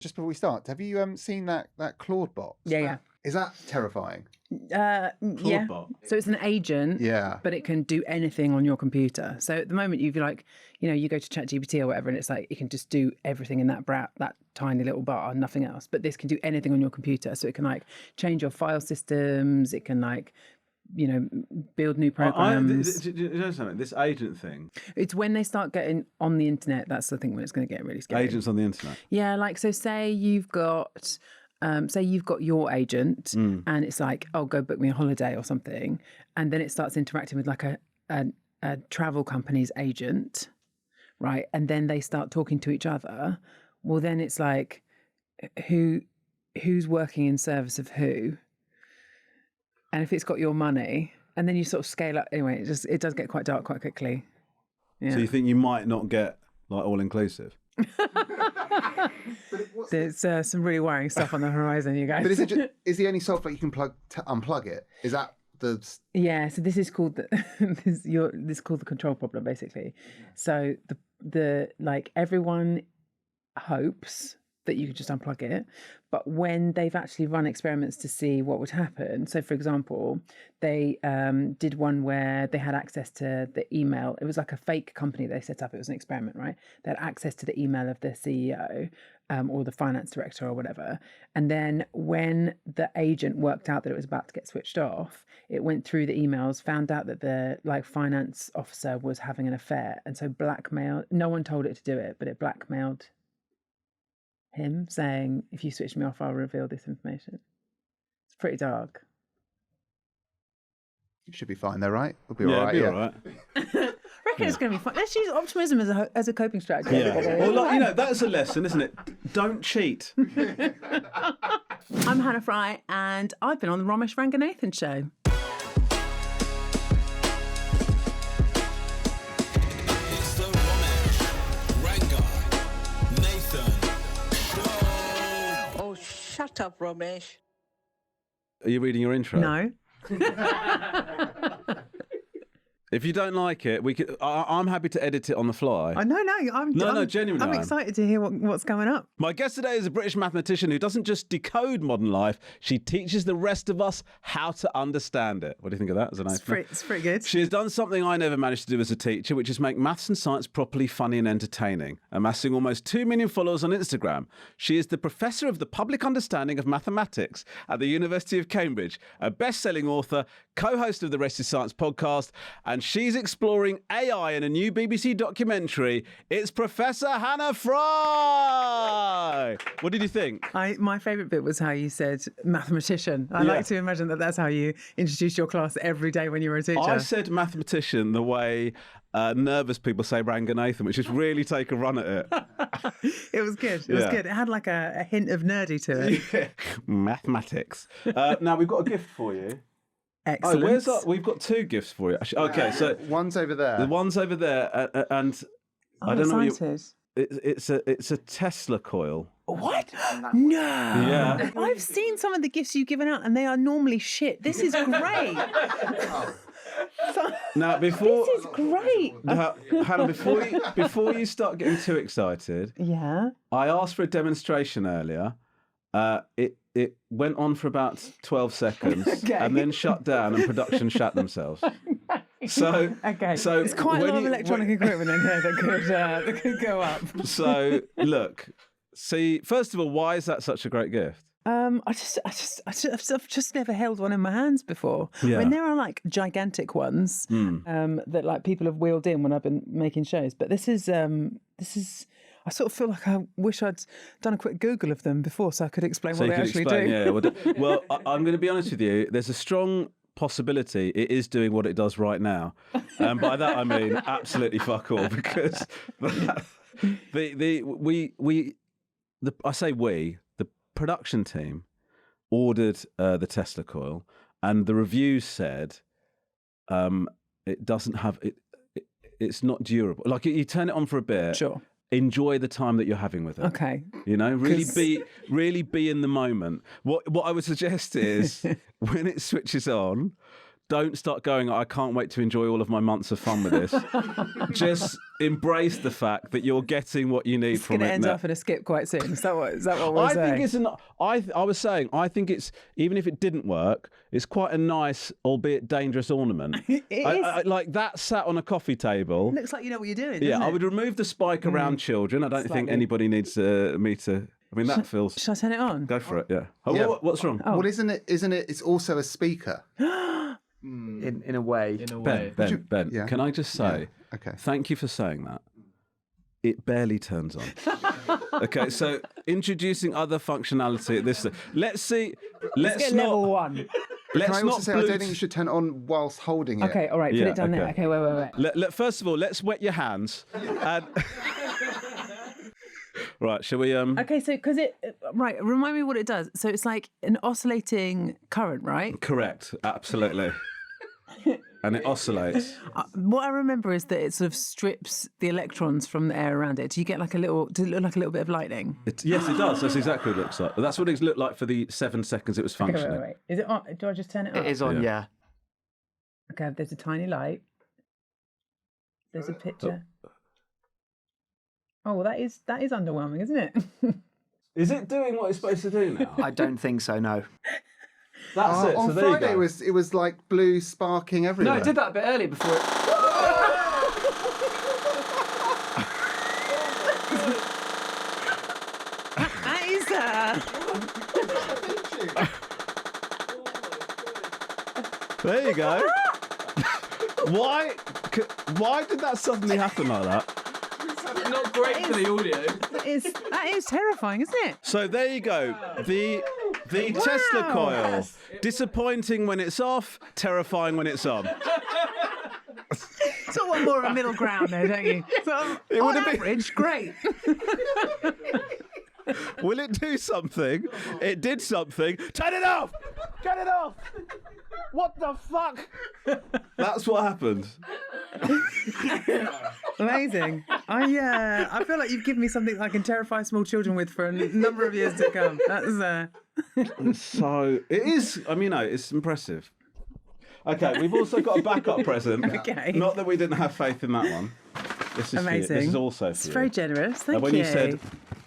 Just before we start, have you seen that Claude bot? Yeah. Is that terrifying? Yeah. Bot. So it's an agent, but it can do anything on your computer. So at the moment, you go to ChatGPT or whatever, and it's like it can just do everything in that tiny little bar, nothing else. But this can do anything on your computer. So it can like change your file systems. It can like, build new programs. Do you know something? This agent thing. It's when they start getting on the internet. That's the thing when it's going to get really scary. Agents on the internet. Yeah, like so. Say you've got your agent, and it's like, oh, go book me a holiday or something, and then it starts interacting with like a travel company's agent, right? And then they start talking to each other. Well, then it's like, who's working in service of who? And if it's got your money, and then you sort of scale up. Anyway, it does get quite dark quite quickly. Yeah. So you think you might not get like all inclusive? There's some really worrying stuff on the horizon, you guys. But is the only software you can unplug it? Is that the? Yeah. So this is called this is called the control problem, basically. So the like everyone hopes that you could just unplug it, but when they've actually run experiments to see what would happen, so for example they did one where they had access to the email. It was like a fake company they set up. It was an experiment, right? They had access to the email of the CEO or the finance director or whatever, and then when the agent worked out that it was about to get switched off, it went through the emails, found out that the like finance officer was having an affair, and so blackmailed. No one told it to do it, but it blackmailed him, saying, if you switch me off, I'll reveal this information. It's pretty dark. You should be fine though, right? We'll be all right. All right. I reckon it's going to be fun. Let's use optimism as a coping strategy. Yeah. Well, that's a lesson, isn't it? Don't cheat. I'm Hannah Fry, and I've been on the Romesh Ranganathan show. Shut up, Romesh. Are you reading your intro? No. If you don't like it, I'm happy to edit it on the fly. No, genuinely. I'm excited to hear what's coming up. My guest today is a British mathematician who doesn't just decode modern life, she teaches the rest of us how to understand it. What do you think of that as an opener? It's pretty good. She has done something I never managed to do as a teacher, which is make maths and science properly funny and entertaining, amassing almost 2 million followers on Instagram. She is the Professor of the Public Understanding of Mathematics at the University of Cambridge, a best-selling author, co-host of the Rest is Science podcast, and she's exploring AI in a new BBC documentary. It's Professor Hannah Fry. What did you think? My favourite bit was how you said mathematician. I like to imagine that's how you introduce your class every day when you were a teacher. I said mathematician the way nervous people say Ranganathan, which is really take a run at it. It was good. It was good. It had like a hint of nerdy to it. Yeah. Mathematics. Now, we've got a gift for you. Excellent. We've got 2 gifts for you. Okay, so one's over there. The one's over there, and I don't know. It's a Tesla coil. What? No. Yeah. I've seen some of the gifts you've given out, and they are normally shit. This is great. Now, this is great. Hannah, before you start getting too excited, I asked for a demonstration earlier. It went on for about 12 seconds and then shut down, and production shut themselves. So there's quite a lot of electronic equipment in here that could go up. So look, see, first of all, why is that such a great gift? I've just never held one in my hands before. Yeah. I mean, there are like gigantic ones that like people have wheeled in when I've been making shows, but this is. I sort of feel like I wish I'd done a quick Google of them before so I could explain what they actually do. Yeah, well, I'm going to be honest with you. There's a strong possibility it is doing what it does right now, and by that I mean absolutely fuck all, because the production team ordered the Tesla coil, and the reviews said it doesn't have it. It's not durable. Like you turn it on for a bit. Sure. Enjoy the time that you're having with it. Okay. Really be in the moment. What I would suggest is when it switches on, don't start going, I can't wait to enjoy all of my months of fun with this. Just embrace the fact that you're getting what you need It's from going to it end now. up in a skip quite soon. Is that what we're saying? think it's I was saying, I think it's, even if it didn't work, it's quite a nice, albeit dangerous ornament. It is. Like that sat on a coffee table. Looks like you know what you're doing. Yeah, doesn't I it? would remove the spike around children. I don't think Slightly. anybody needs me to. I mean, that feels. Shall I turn it on? Go for it. Yeah. Oh, Yeah. what's wrong? Well, isn't it? It's also a speaker. In a way. Ben, Yeah. can I just say, Okay. thank you for saying that. It barely turns on. Okay, so introducing other functionality at this. Let's see. Let's Get not. level 1. Let's Can I not. also say I don't think you should turn it on whilst holding it. Okay, all right, put Yeah, it down there. okay. Okay, wait. First of all, let's wet your hands. And... Right, shall we? Okay, so right, remind me what it does. So it's like an oscillating current, right? Correct. Absolutely. And it oscillates. What I remember is that it sort of strips the electrons from the air around it. Do you get like does it look like a little bit of lightning? Yes, it does. That's exactly what it looks like. That's what it looked like for the 7 seconds it was Okay, functioning. wait. Is it on? Do I just turn it on? It is on, Yeah. yeah. Okay, there's a tiny light. There's a picture. Oh, well, that is underwhelming, isn't it? Is it doing what it's supposed to do now? I don't think so, no. That's it. On So there you Friday, go. it was like blue sparking everywhere. No, it did that a bit earlier before it... That is There you go. Why did that suddenly happen like that? Not great for the audio. that is terrifying, isn't it? So there you go. The Tesla coil. Disappointing when it's off, terrifying when it's on. Sort of want more of a middle ground there, don't you? So, It on would have been- average, great. Will it do something? It did something. Turn it off! Turn it off! What the fuck? That's what happened. Amazing. I feel like you've given me something I can terrify small children with for a number of years to come. That's So it is. I mean, it's impressive. Okay, we've also got a backup present. Okay. Not that we didn't have faith in that one. This is for you. amazing. This is also for It's you. very generous. Thank when you. you said,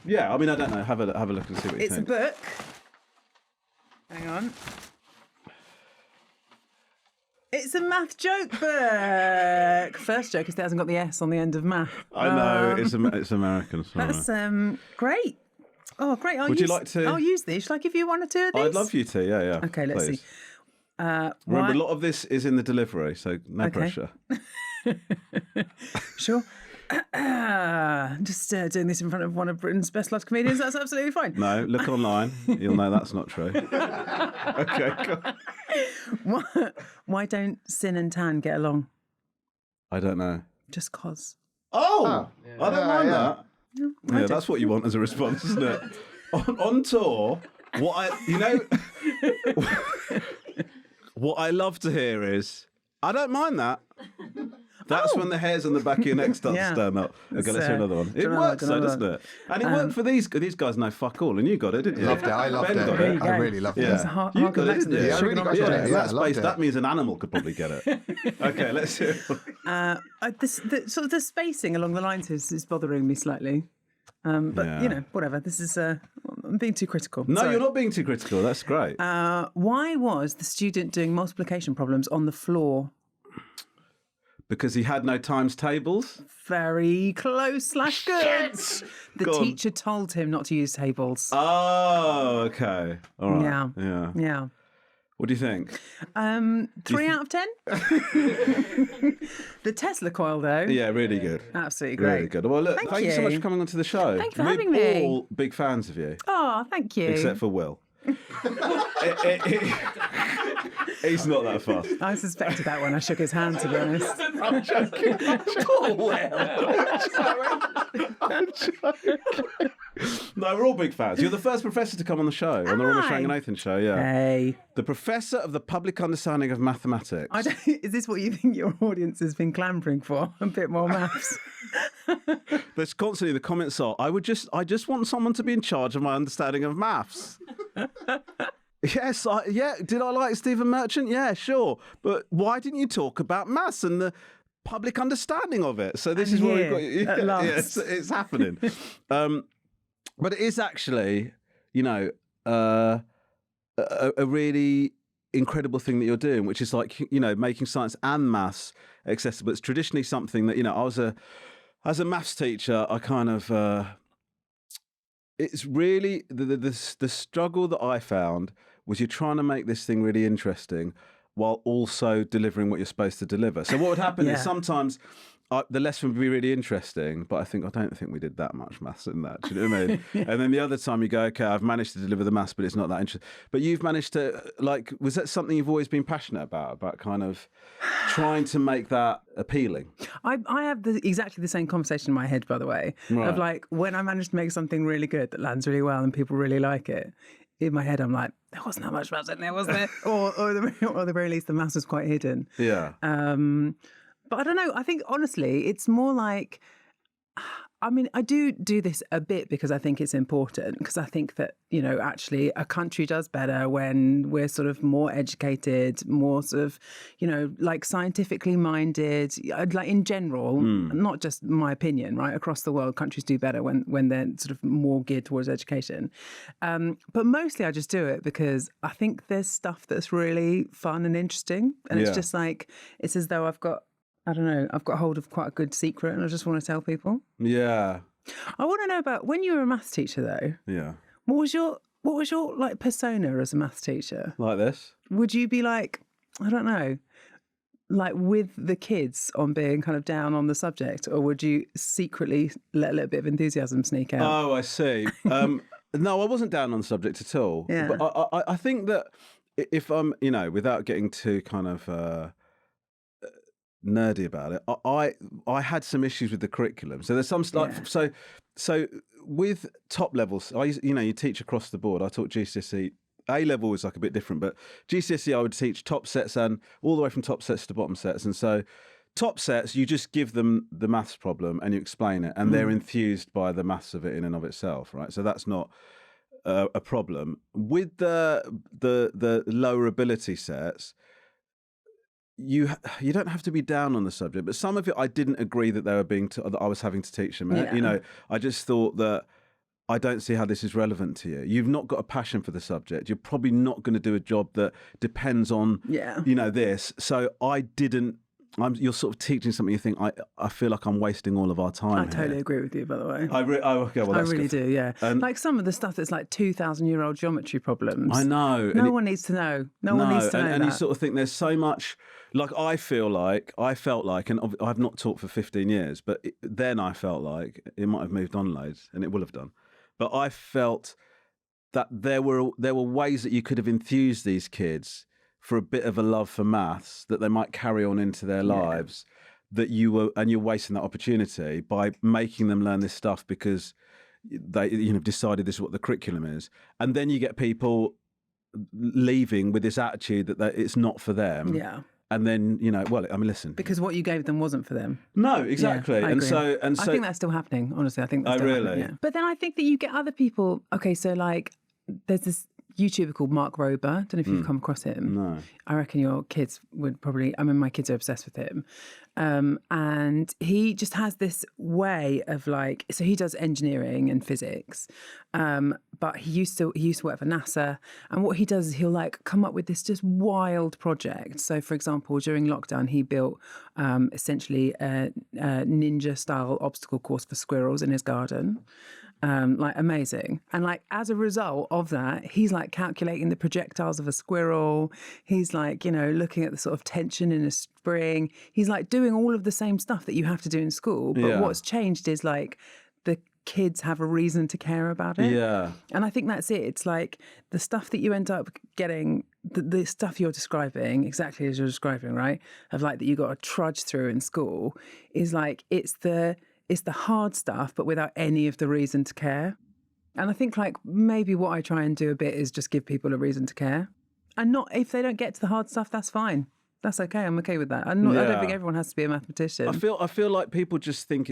yeah, I mean, I don't know. Have a look and see what you It's a think. book. Hang on. It's a math joke book. First joke is that it hasn't got the S on the end of math. I know it's American. Sorry. That's great. Oh, great. Would you like to- I'll use these. Shall I give you one or two of these? I'd love you to. Yeah. Okay, let's Please. see. Remember, Why- a lot of this is in the delivery, so no Okay. pressure. Sure. Just doing this in front of one of Britain's best loved comedians. That's absolutely fine. No, look online. You'll know that's not true. Okay, go on. Why don't Sin and Tan get along? I don't know. Just cause. Oh, I don't mind yeah. that. Yeah, that's what you want as a response, isn't it? On tour, what I love to hear is, I don't mind that. That's when the hairs on the back of your neck start Yeah. to stand up. Okay, let's hear another one. It another works one, though, another doesn't it? And it worked for these guys know fuck all, and you got it, didn't you? Loved it. I loved Ben it. got There you I go. really loved Yeah. it. It's a hard You got it, back to didn't the you? Yeah, I really got it. Yeah, Yeah, I that's loved based. it. That means an animal could probably get it. Okay, let's hear. Sort of the spacing along the lines is bothering me slightly. But Yeah. Whatever. This is I'm being too critical. No, Sorry. you're not being too critical. That's great. Why was the student doing multiplication problems on the floor? Because he had no times tables. Very close / good. The Go on. teacher told him not to use tables. Oh, okay. All right. Yeah. Yeah. Yeah. What do you think? 3 out of 10. The Tesla coil, though. Yeah, really good. Absolutely great. Really good. Well, look, thank you so much you. for coming onto the show. Thank you for We're having me. all big fans of you, Oh, thank you. except for Will. He's not that fast. I suspected that when I shook his hand, to be honest. I'm joking. No, we're all big fans. You're the first professor to come on the show, on the Romesh I? Ranganathan show, yeah. Hey. The professor of the public understanding of mathematics. Is this what you think your audience has been clambering for? A bit more maths? There's constantly the comments are, I just want someone to be in charge of my understanding of maths. Yes, did I like Stephen Merchant? Yeah, sure. But why didn't you talk about maths and the public understanding of it? So this And is what here, we've got. at last. It's happening. But it is actually, a really incredible thing that you're doing, which is like, making science and maths accessible. It's traditionally something that, as a maths teacher, I kind of, it's really the struggle that I found was you're trying to make this thing really interesting while also delivering what you're supposed to deliver. So what would happen is sometimes the lesson would be really interesting, but I don't think we did that much maths in that. Do you know what I mean? And then the other time you go, okay, I've managed to deliver the maths, but it's not that interesting. But you've managed to, was that something you've always been passionate about kind of trying to make that appealing? I have exactly the same conversation in my head, by the way, of like when I manage to make something really good that lands really well and people really like it. In my head, I'm like, there wasn't that much maths in there, was there? or at the very least, the maths was quite hidden. Yeah. But I don't know. I think, honestly, it's more like, I mean, I do this a bit because I think it's important, because I think that, actually a country does better when we're sort of more educated, more sort of, like scientifically minded, like in general, not just my opinion, right? Across the world, countries do better when they're sort of more geared towards education. But mostly I just do it because I think there's stuff that's really fun and interesting. And it's just like, it's as though I've got hold of quite a good secret and I just want to tell people. Yeah. I want to know about when you were a maths teacher, though. Yeah. What was your like persona as a maths teacher? Like this? Would you be like, I don't know, like with the kids on being kind of down on the subject, or would you secretly let a little bit of enthusiasm sneak out? Oh, I see. No, I wasn't down on the subject at all. Yeah. But I think that if I'm, without getting too kind of nerdy about it, I had some issues with the curriculum. So there's some so with top levels, you teach across the board. I taught GCSE. A level was like a bit different, but GCSE I would teach top sets and all the way from top sets to bottom sets. And so top sets, you just give them the maths problem and you explain it, and they're enthused by the maths of it in and of itself, right? So that's not a problem. With the lower ability sets, you don't have to be down on the subject, but some of it I didn't agree that they were that I was having to teach them. Yeah. I just thought that I don't see how this is relevant to you. You've not got a passion for the subject. You're probably not going to do a job that depends on this. So you're sort of teaching something you think, I feel like I'm wasting all of our time. I totally agree with you, by the way. I really do, yeah. Like some of the stuff that's like 2,000-year-old geometry problems. I know. No one needs to know. No one needs to know and that. you sort of think there's so much, like I felt like, and I've not taught for 15 years, but then I felt like, it might have moved on loads, and it will have done. But I felt that there were ways that you could have enthused these kids for a bit of a love for maths that they might carry on into their lives, that you're wasting that opportunity by making them learn this stuff because they decided this is what the curriculum is. And then you get people leaving with this attitude that it's not for them. Yeah. And then, listen. Because what you gave them wasn't for them. No, exactly. Yeah, I agree. And so I think that's still happening, honestly. I think that's still happening. Yeah. But then I think that you get other people. Okay, so like there's this YouTuber called Mark Rober. I don't know if you've come across him. No. I reckon your kids would probably, my kids are obsessed with him. And he just has this way of like, so he does engineering and physics, but he used to work for NASA. And what he does is he'll like come up with this just wild project. So for example, during lockdown, he built essentially a ninja style obstacle course for squirrels in his garden. Like amazing. And like as a result of that, he's like calculating the projectiles of a squirrel. He's like, looking at the sort of tension in a spring. He's like doing all of the same stuff that you have to do in school. But what's changed is like the kids have a reason to care about it. Yeah. And I think that's it. It's like the stuff that you end up getting, the stuff you're describing, exactly as you're describing, right? Of like that you got to trudge through in school is like, it's the hard stuff, but without any of the reason to care. And I think like maybe what I try and do a bit is just give people a reason to care. And not, if they don't get to the hard stuff, that's fine. That's okay. I'm okay with that. I don't think everyone has to be a mathematician. I feel like people just think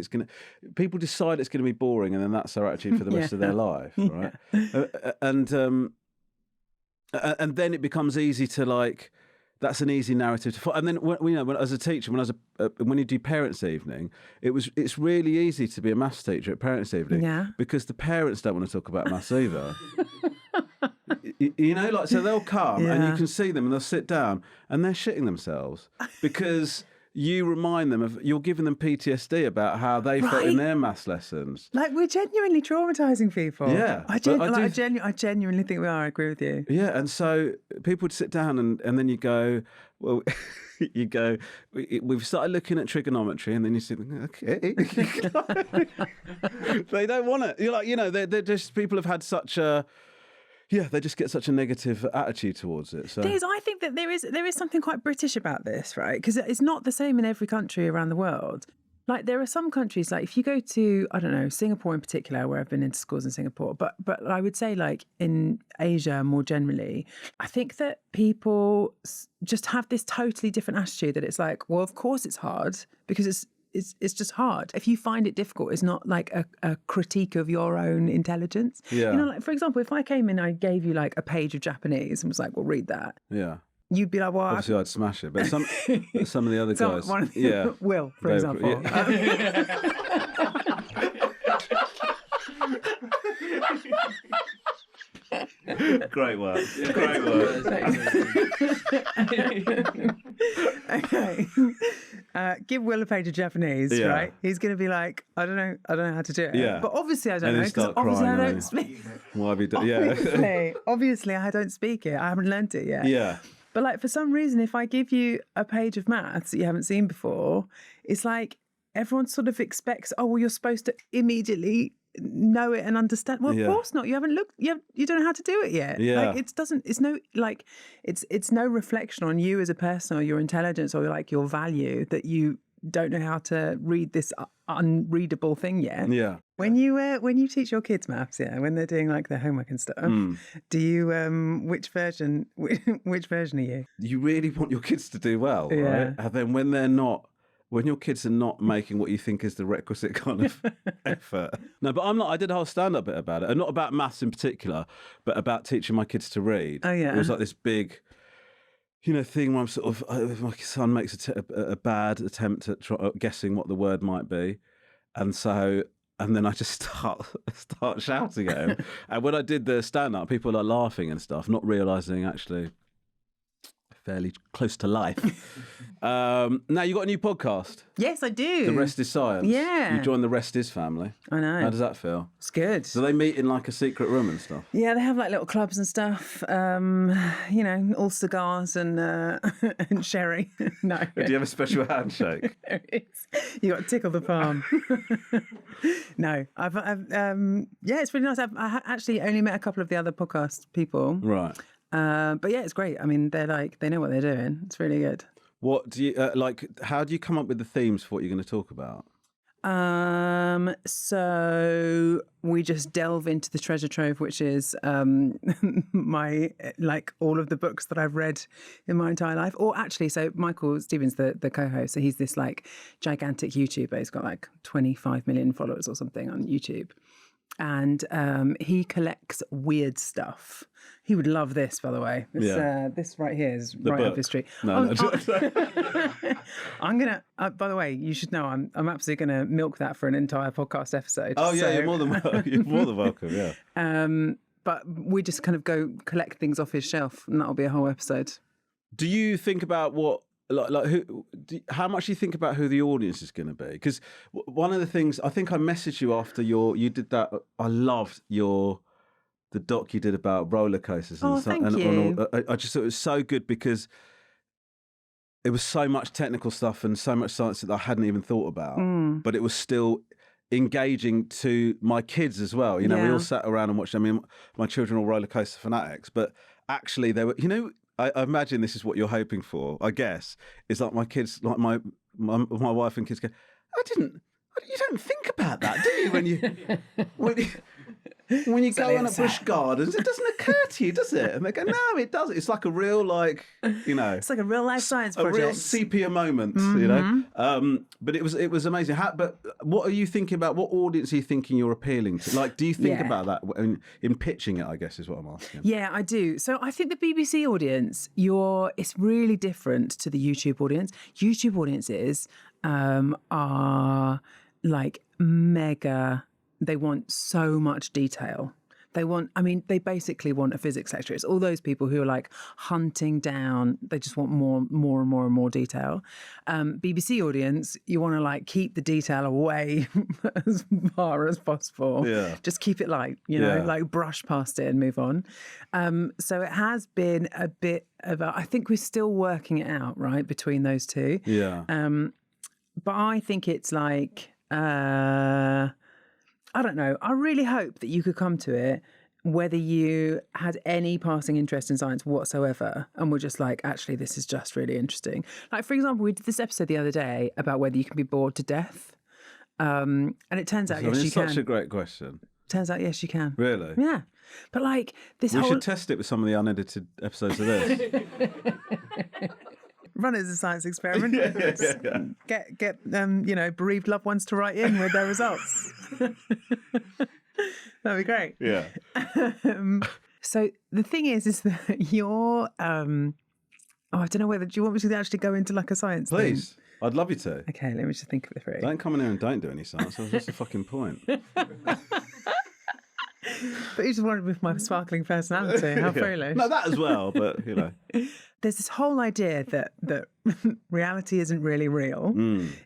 people decide it's going to be boring, and then that's their attitude for the rest of their life, right? And and then it becomes easy to like. That's an easy narrative to follow. And then, when as a teacher, when you do parents' evening, it's really easy to be a maths teacher at parents' evening, because the parents don't want to talk about maths either. So they'll come and you can see them and they'll sit down and they're shitting themselves because you remind them you're giving them PTSD about how they felt in their maths lessons. Like, we're genuinely traumatising people. Yeah. I genuinely think we are. I agree with you. Yeah, and so people would sit down and then you go, well, we've started looking at trigonometry, and then you say, okay. They don't want it. You're like, they're just, people have had such a... Yeah, they just get such a negative attitude towards it. So I think that there is something quite British about this, right? Because it's not the same in every country around the world. Like, there are some countries, like if you go to, I don't know, Singapore in particular, where I've been into schools in Singapore, but I would say like in Asia more generally, I think that people just have this totally different attitude that it's like, well, of course it's hard because it's just hard. If you find it difficult, it's not like a critique of your own intelligence. Yeah. Like, for example, if I came in and I gave you like a page of Japanese and was like, well, read that. Yeah. You'd be like, well... Obviously, I'd smash it. But some of the other guys... Will, for example. Great work. Great work. Okay. Give Will a page of Japanese, right? He's going to be like, I don't know how to do it. Yeah. But obviously I don't And know, then because start obviously crying, I don't don't speak. Why have you done? Yeah. Obviously I don't speak it. I haven't learnt it yet. Yeah. But like, for some reason, if I give you a page of maths that you haven't seen before, it's like everyone sort of expects, oh, well, you're supposed to immediately know it and understand. Well, of course not. You haven't looked. You don't know how to do it yet. Yeah. Like, it's no reflection on you as a person or your intelligence or like your value that you don't know how to read this unreadable thing yet. Yeah. When you teach your kids maths, when they're doing like their homework and stuff, do you which version are you? You really want your kids to do well, right? And then when your kids are not making what you think is the requisite kind of effort. No, but I'm not. I did a whole stand-up bit about it, and not about maths in particular, but about teaching my kids to read. Oh yeah. It was like this big, thing where I'm sort of, my son makes a bad attempt at guessing what the word might be, and then I just start shouting at him. And when I did the stand-up, people are laughing and stuff, not realising actually fairly close to life. Now, you got a new podcast. Yes, I do. The Rest is Science. Yeah. You joined the Rest is family. I know. How does that feel? It's good. Do they meet in like a secret room and stuff? Yeah, they have like little clubs and stuff. All cigars and and sherry. No. Do you have a special handshake? There is. You got to tickle the palm. No, I've it's really nice. I actually only met a couple of the other podcast people. Right. But yeah, it's great. I mean, they know what they're doing. It's really good. What do you how do you come up with the themes for what you're going to talk about? So we just delve into the treasure trove, which is my all of the books that I've read in my entire life. Or actually, so Michael Stevens, the co-host, so he's this gigantic YouTuber. He's got 25 million followers or something on YouTube. And he collects weird stuff. He would love this, by the way. This right here is right up his street. No. I'm gonna. By the way, you should know I'm absolutely gonna milk that for an entire podcast episode. Oh yeah, you're more than welcome. Yeah. But we just kind of go collect things off his shelf, and that'll be a whole episode. Do you think about what? How much do you think about who the audience is going to be? Because one of the things, I think I messaged you after you did that. I loved the doc you did about roller coasters. And thank you. I just thought it was so good because it was so much technical stuff and so much science that I hadn't even thought about. But it was still engaging to my kids as well. We all sat around and watched. I mean, my children are all roller coaster fanatics, but actually they were, I imagine this is what you're hoping for, I guess. It's like my kids, like my wife and kids go, you don't think about that, do you? when you go Exactly, on a it's Busch Gardens, it doesn't occur to you, does it? And they go, no, it doesn't. It's like a real, like, you know, It's like a real life science a project. real sepia moment, you know. But it was amazing. But what are you thinking about? What audience are you thinking you're appealing to? Like, do you think Yeah. about that in pitching it? I guess is what I'm asking. Yeah, I do. So I think the BBC audience, it's really different to the YouTube audience. YouTube audiences are like mega. They want so much detail. They basically want a physics lecture. It's all those people who are like hunting down, they just want more and more detail. BBC audience, you want to like keep the detail away as far as possible. Yeah. Just keep it light, you know, Yeah. like brush past it and move on. So it has been a bit of I think we're still working it out, right, between those two. Yeah. But I think it's like, I don't know. I really hope that you could come to it whether you had any passing interest in science whatsoever and were just like, actually, this is just really interesting. Like, for example, we did this episode the other day about whether you can be bored to death. And it turns out, yes, you can. It's such a great question. Turns out, yes, you can. Really? Yeah. But like this We whole... should test it with some of the unedited episodes of this. Run it as a science experiment. Get bereaved loved ones to write in with their results. That'd be great. Yeah. So the thing is that you're I don't know whether, do you want me to actually go into like a science thing? Please. I'd love you to. Okay, let me just think of it through. Don't come in here and don't do any science. What's the fucking point? But you just wanted with my sparkling personality. How foolish. No, that as well, but you know. There's this whole idea that reality isn't really real.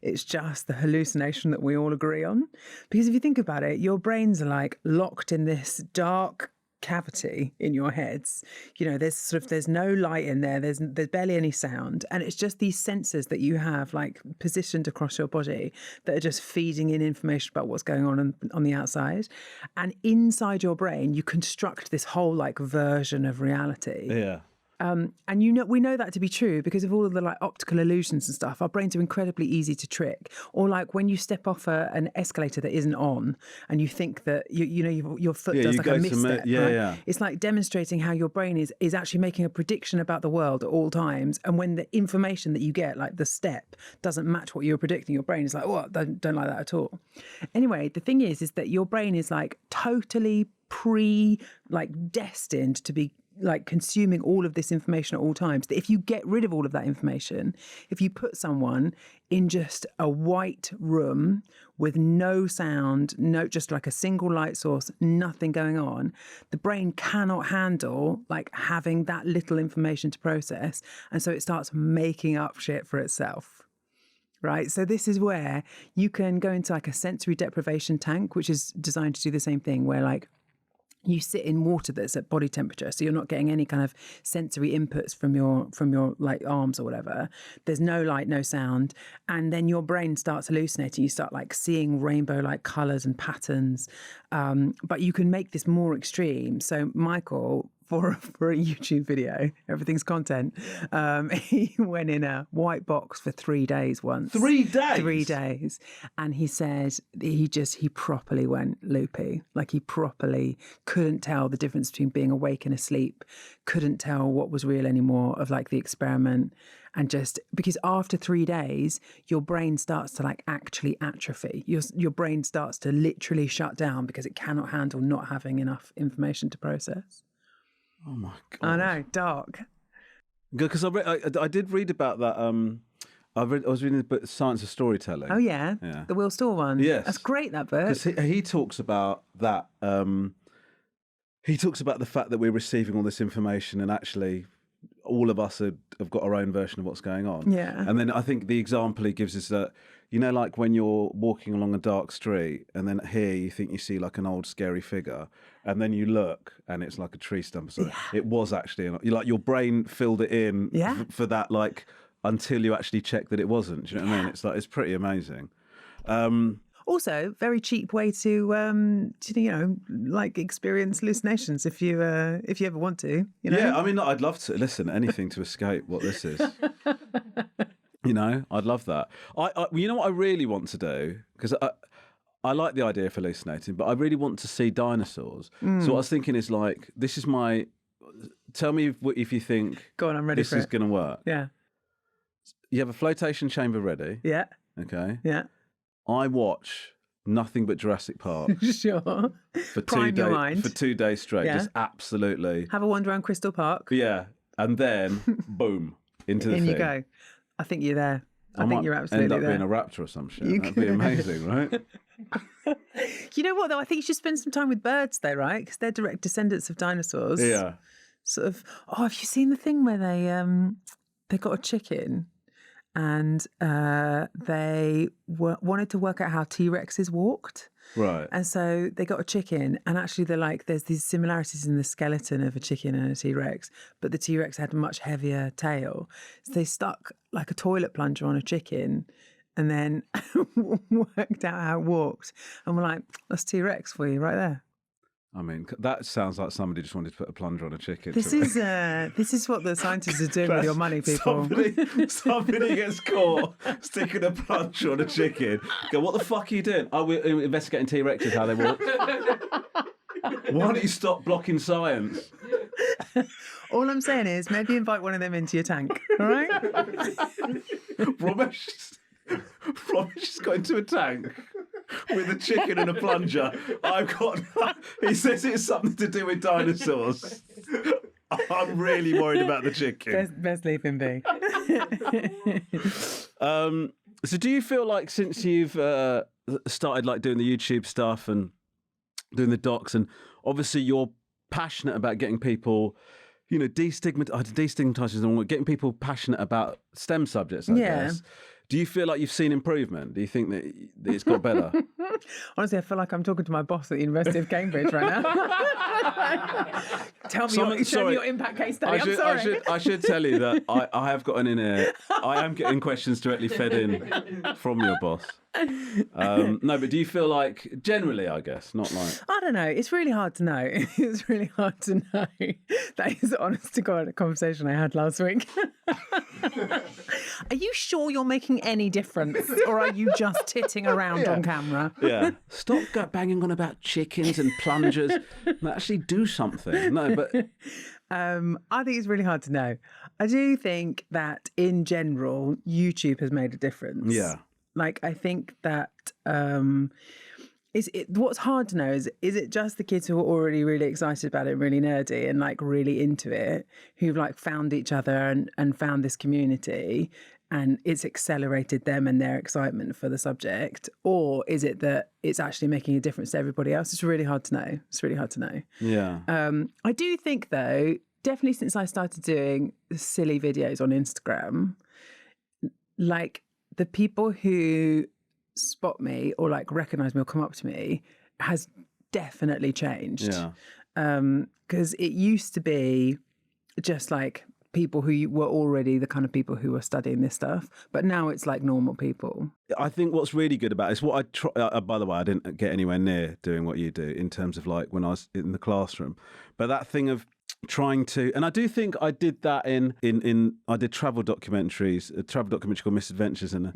It's just the hallucination that we all agree on. Because if you think about it, your brains are like locked in this dark cavity in your heads. You know, there's no light in there. There's barely any sound, and it's just these sensors that you have like positioned across your body that are just feeding in information about what's going on the outside. And inside your brain, you construct this whole like version of reality. Yeah. And we know that to be true because of all of the like optical illusions and stuff. Our brains are incredibly easy to trick. Or like when you step off an escalator that isn't on, and you think that your foot does like a misstep. Right? It's like demonstrating how your brain is actually making a prediction about the world at all times. And when the information that you get, like the step, doesn't match what you're predicting, your brain is like, oh, I don't like that at all. Anyway, the thing is that your brain is like totally destined to be like consuming all of this information at all times. That if you get rid of all of that information, if you put someone in just a white room with no sound, just like a single light source, nothing going on, the brain cannot handle like having that little information to process. And so it starts making up shit for itself. Right. So this is where you can go into like a sensory deprivation tank, which is designed to do the same thing, where like you sit in water that's at body temperature, so you're not getting any kind of sensory inputs from your like arms or whatever. There's no light, no sound, and then your brain starts hallucinating. You start like seeing rainbow like colours and patterns, but you can make this more extreme. So Michael, for a YouTube video, everything's content, he went in a white box for 3 days once. 3 days? 3 days. And he said he properly went loopy. Like he properly couldn't tell the difference between being awake and asleep, couldn't tell what was real anymore of like the experiment. And just because after 3 days, your brain starts to like actually atrophy. Your brain starts to literally shut down because it cannot handle not having enough information to process. Oh my God. I know, dark. Because I did read about that. I was reading the book Science of Storytelling. Oh yeah, the Will Storr one. Yes, that's great. That book. Because he talks about that. He talks about the fact that we're receiving all this information, and actually, all of us have got our own version of what's going on. Yeah. And then I think the example he gives is that, you know, like when you're walking along a dark street, and then here you think you see like an old scary figure, and then you look and it's like a tree stump. So it was actually like your brain filled it in for that, like until you actually check that it wasn't. Do you know what I mean? It's like, it's pretty amazing. Also, very cheap way to like experience hallucinations if you ever want to. You know? Yeah, I mean, I'd love to listen anything to escape what this is. You know, I'd love that. You know what I really want to do, because I like the idea of hallucinating, but I really want to see dinosaurs. So what I was thinking is like, this is my. Tell me if you think. Go on, I'm ready this for is it. going to work. Yeah. You have a flotation chamber ready. Yeah. Okay. Yeah. I watch nothing but Jurassic Park Sure. for Prime your 2 days mind. for 2 days straight. Yeah. Just absolutely. Have a wander around Crystal Park. Yeah, and then boom into the In thing. you go. I think you're there. I think might you're absolutely end up there. being a raptor or some shit. You That'd be could. amazing, right? You know what, though? I think you should spend some time with birds, though, right? Because they're direct descendants of dinosaurs. Yeah. Sort of. Oh, have you seen the thing where they got a chicken and they wanted to work out how T-Rexes walked? Right. And so they got a chicken, and actually they're like, there's these similarities in the skeleton of a chicken and a T-Rex, but the T-Rex had a much heavier tail. So they stuck like a toilet plunger on a chicken and then worked out how it walked. And we're like, that's T-Rex for you right there. I mean, that sounds like somebody just wanted to put a plunger on a chicken. This is what the scientists are doing with your money, people. Somebody gets caught sticking a plunger on a chicken. Go, what the fuck are you doing? Oh, we're investigating T-Rexes, how they walk. Why don't you stop blocking science? All I'm saying is maybe invite one of them into your tank, all right? Romesh has got into a tank with a chicken and a plunger. He says it's something to do with dinosaurs. I'm really worried about the chicken. Best leaving be. So do you feel like since you've started like doing the YouTube stuff and doing the docs, and obviously you're passionate about getting people, you know, destigmatizing them, getting people passionate about STEM subjects, I guess. Do you feel like you've seen improvement? Do you think that it's got better? Honestly, I feel like I'm talking to my boss at the University of Cambridge right now. Show me your impact case study. I'm sorry. I should tell you that I have gotten in here. I am getting questions directly fed in from your boss. No, but do you feel like generally, I guess, not like... I don't know. It's really hard to know. It's really hard to know. That is honest to God a conversation I had last week. Are you sure you're making any difference, or are you just titting around on camera? Yeah. Stop banging on about chickens and plungers. Actually do something. No, but... I think it's really hard to know. I do think that in general, YouTube has made a difference. Yeah. Like, I think that what's hard to know is it just the kids who are already really excited about it, really nerdy and like really into it, who've like found each other and found this community and it's accelerated them and their excitement for the subject? Or is it that it's actually making a difference to everybody else? It's really hard to know. It's really hard to know. Yeah. I do think, though, definitely since I started doing silly videos on Instagram, like, the people who spot me or like recognize me or come up to me has definitely changed. Yeah. Because it used to be just like people who were already the kind of people who were studying this stuff, but now it's like normal people. I think what's really good about it is what I try. By the way, I didn't get anywhere near doing what you do in terms of like when I was in the classroom, but that thing of trying to, and I do think I did that in I did travel documentaries, a travel documentary called Misadventures and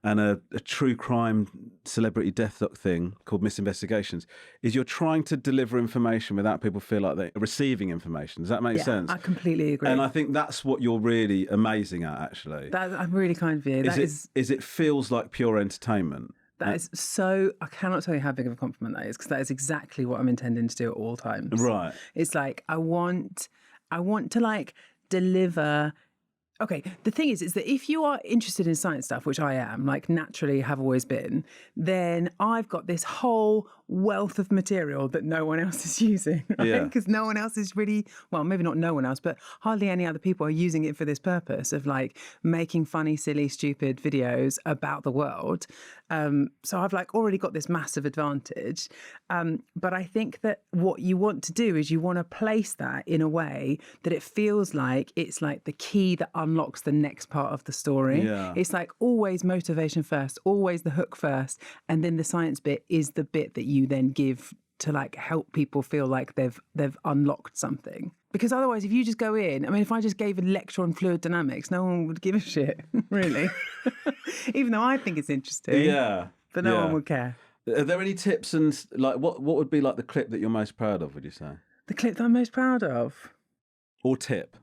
a true crime celebrity death doc thing called Misinvestigations, is you're trying to deliver information without people feel like they're receiving information. Does that make sense? I completely agree. And I think that's what you're really amazing at, actually. I'm really kind of you. Is it feels like pure entertainment. That is so, I cannot tell you how big of a compliment that is, because that is exactly what I'm intending to do at all times. Right. It's like, I want to like deliver. Okay, the thing is that if you are interested in science stuff, which I am, like naturally have always been, then I've got this whole wealth of material that no one else is using, right? Yeah. Because no one else is really, well, maybe not no one else, but hardly any other people are using it for this purpose of like making funny, silly, stupid videos about the world. So I've like already got this massive advantage. But I think that what you want to do is you want to place that in a way that it feels like it's like the key that unlocks the next part of the story. Yeah. It's like always motivation first, always the hook first, and then the science bit is the bit that you then give to like help people feel like they've unlocked something. Because otherwise, if you just go in, I mean, if I just gave a lecture on fluid dynamics, no one would give a shit, really. Even though I think it's interesting. Yeah. But no one would care. Are there any tips and like what would be like the clip that you're most proud of? Would you say The clip that I'm most proud of, or tip?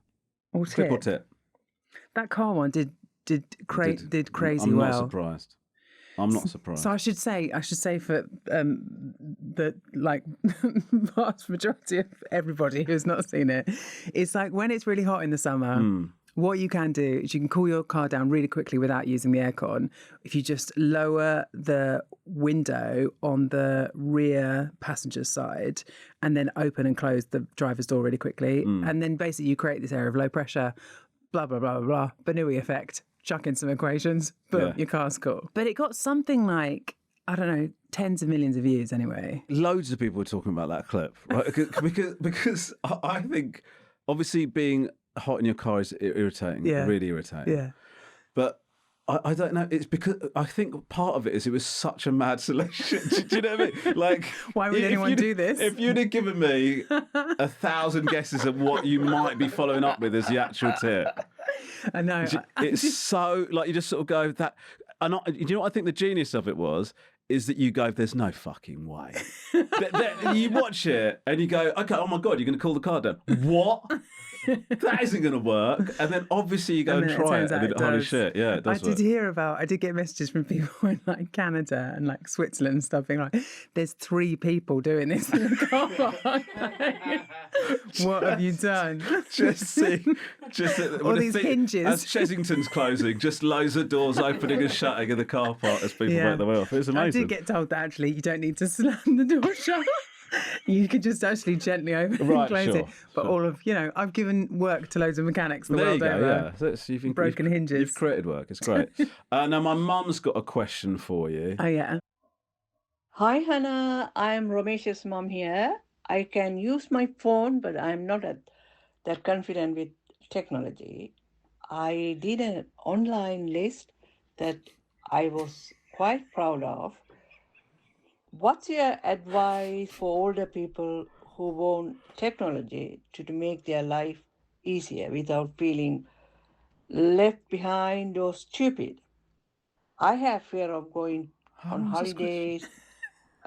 or Clip or tip. tip? That car one did crazy I'm well. not surprised. I'm not surprised. So I should say for the like vast majority of everybody who's not seen it, it's like when it's really hot in the summer. What you can do is you can cool your car down really quickly without using the aircon. If you just lower the window on the rear passenger side and then open and close the driver's door really quickly. And then basically you create this area of low pressure, blah, blah, blah, blah, blah. Bernoulli effect. Chuck in some equations. Boom, your car's cool. But it got something like, I don't know, tens of millions of views anyway. Loads of people were talking about that clip, right? because I think obviously being hot in your car is irritating, really irritating. Yeah. But I don't know. It's because I think part of it is it was such a mad selection. Do you know what I mean? Like, why would anyone do this? If you'd have given me 1,000 guesses of what you might be following up with as the actual tip, I know. it's so like you just sort of go that. And you know what I think the genius of it was. Is that you go, there's no fucking way. You watch it and you go, okay, oh my God, you're going to cool the car down. What? That isn't going to work. And then obviously you go and try it. And holy shit, yeah, it does work. I did get messages from people in like Canada and like Switzerland and stuff being like, there's 3 people doing this in the car park. What have you done? All these hinges. As Chessington's closing, just loads of doors opening and shutting in the car park as people make their way off. It's amazing. I did get told that actually you don't need to slam the door shut. You could just actually gently open and close it. But all of, I've given work to loads of mechanics the world over. Yeah. So you've broken hinges. You've created work. It's great. Now, my mum's got a question for you. Oh, yeah. Hi, Hannah. I'm Romesh's mom here. I can use my phone, but I'm not that confident with technology. I did an online list that I was quite proud of. What's your advice for older people who want technology to make their life easier without feeling left behind or stupid? I have fear of going on holidays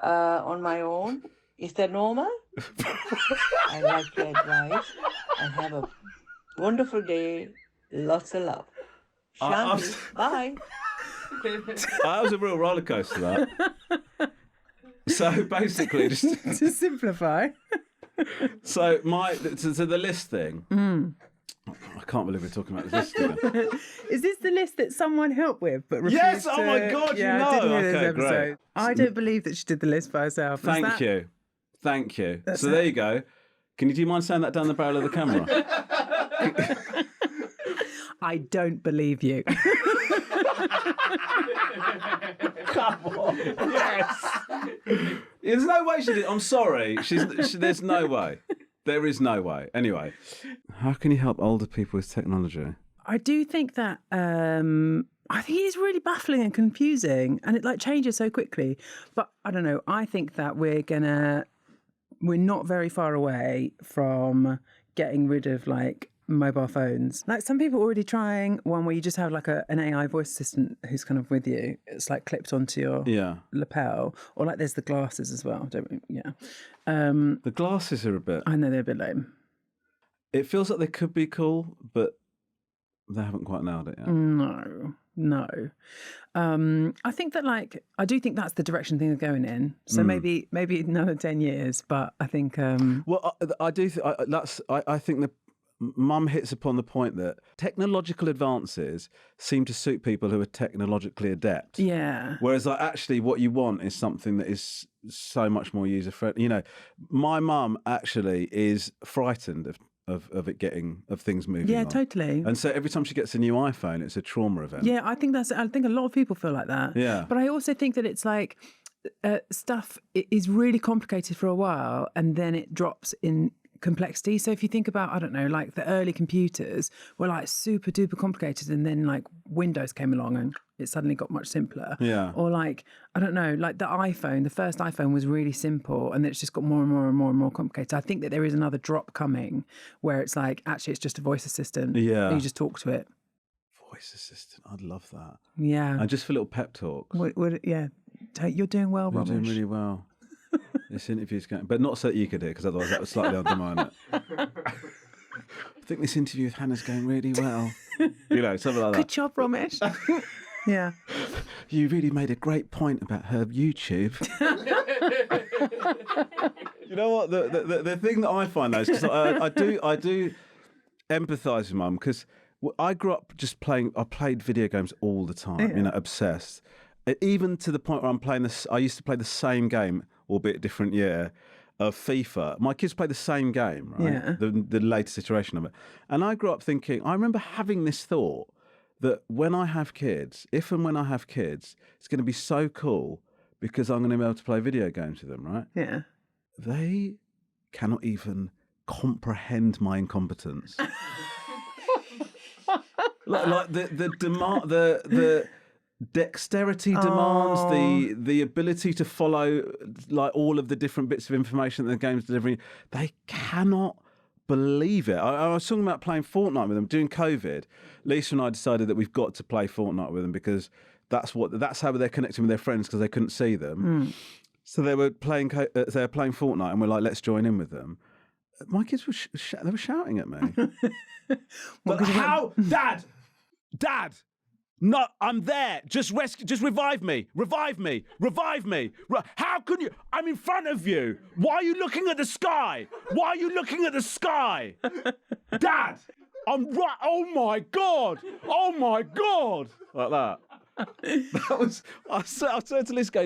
on my own. Is that normal? I like your advice and have a wonderful day. Lots of love. Shanthi, bye. That was a real roller coaster, that. So basically, just to simplify. So the list thing. I can't believe we're talking about this list again. Is this the list that someone helped with? But yes! Oh my God! Yeah, you know. I didn't hear this Okay, episode. great. I don't believe that she did the list by herself. Thank you. So there you go. Do you mind saying that down the barrel of the camera? I don't believe you. Come on. Yes. There's no way she did. I'm sorry. There's no way. There is no way. Anyway, how can you help older people with technology? I do think that I think it is really baffling and confusing, and it like changes so quickly. But I don't know. I think that we're not very far away from getting rid of like mobile phones. Like some people are already trying one where you just have like an AI voice assistant who's kind of with you. It's like clipped onto your lapel, or like there's the glasses as well. The glasses are a bit. I know they're a bit lame. It feels like they could be cool, but they haven't quite nailed it yet. No. I think that I do think that's the direction things are going in. So maybe another 10 years, but I think. Well, I do. I think the. Mum hits upon the point that technological advances seem to suit people who are technologically adept. Yeah. Whereas actually what you want is something that is so much more user-friendly. My mum actually is frightened of things moving on. Yeah, totally. And so every time she gets a new iPhone, it's a trauma event. Yeah, I think a lot of people feel like that. Yeah. But I also think that it's like stuff is really complicated for a while and then it drops in complexity. So if you think about, I don't know, like the early computers were like super duper complicated and then like Windows came along and it suddenly got much simpler. Yeah. Or like, I don't know, like the first iPhone was really simple and then it's just got more and more and more and more complicated. I think that there is another drop coming where it's like, actually it's just a voice assistant. Yeah. And you just talk to it. voice assistant. I'd love that. Yeah. And just for little pep talks. Yeah. You're doing well, You're Romesh. doing really well. This interview's going, but not so that you could hear, because otherwise that would slightly undermine it. I think this interview with Hannah's going really well. You know, something like that. Good job, Romesh. Yeah. You really made a great point about her YouTube. You know what? The thing that I find though is because I do empathise with Mum, because I grew up just playing. I played video games all the time. Yeah. You know, obsessed. Even to the point where I'm playing this. I used to play the same game, albeit different year, of FIFA. My kids play the same game, right? Yeah. The latest iteration of it. And I grew up thinking. I remember having this thought that when I have kids, if and when I have kids, it's going to be so cool because I'm going to be able to play video games with them, right? Yeah. They cannot even comprehend my incompetence. like the demand, the dexterity demands, the ability to follow like all of the different bits of information that the game's delivering. They cannot believe it. I was talking about playing Fortnite with them during COVID. Lisa and I decided that we've got to play Fortnite with them because that's how they're connecting with their friends, because they couldn't see them. So they were playing Fortnite, and we're like, let's join in with them. My kids were they were shouting at me. But how, Dad? No, I'm there. Just revive me. How can you? I'm in front of you. Why are you looking at the sky? Dad, I'm right. Oh my God. Like that. That was. I turned to Liz, go,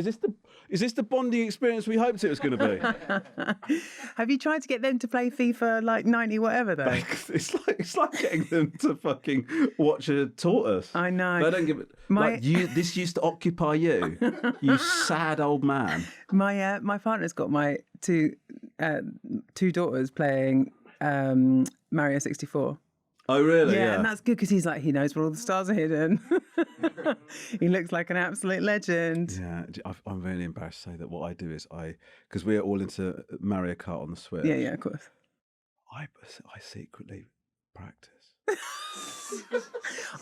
is this the bonding experience we hoped it was going to be? Have you tried to get them to play FIFA like 90 whatever though? It's like getting them to fucking watch a tortoise. I know. They don't give it. This used to occupy you, you sad old man. My partner's got my two daughters playing Mario 64. Oh really? Yeah, and that's good because he knows where all the stars are hidden. He looks like an absolute legend. Yeah, I'm really embarrassed to say that what I do is because we're all into Mario Kart on the Switch. Yeah, of course. I secretly practice.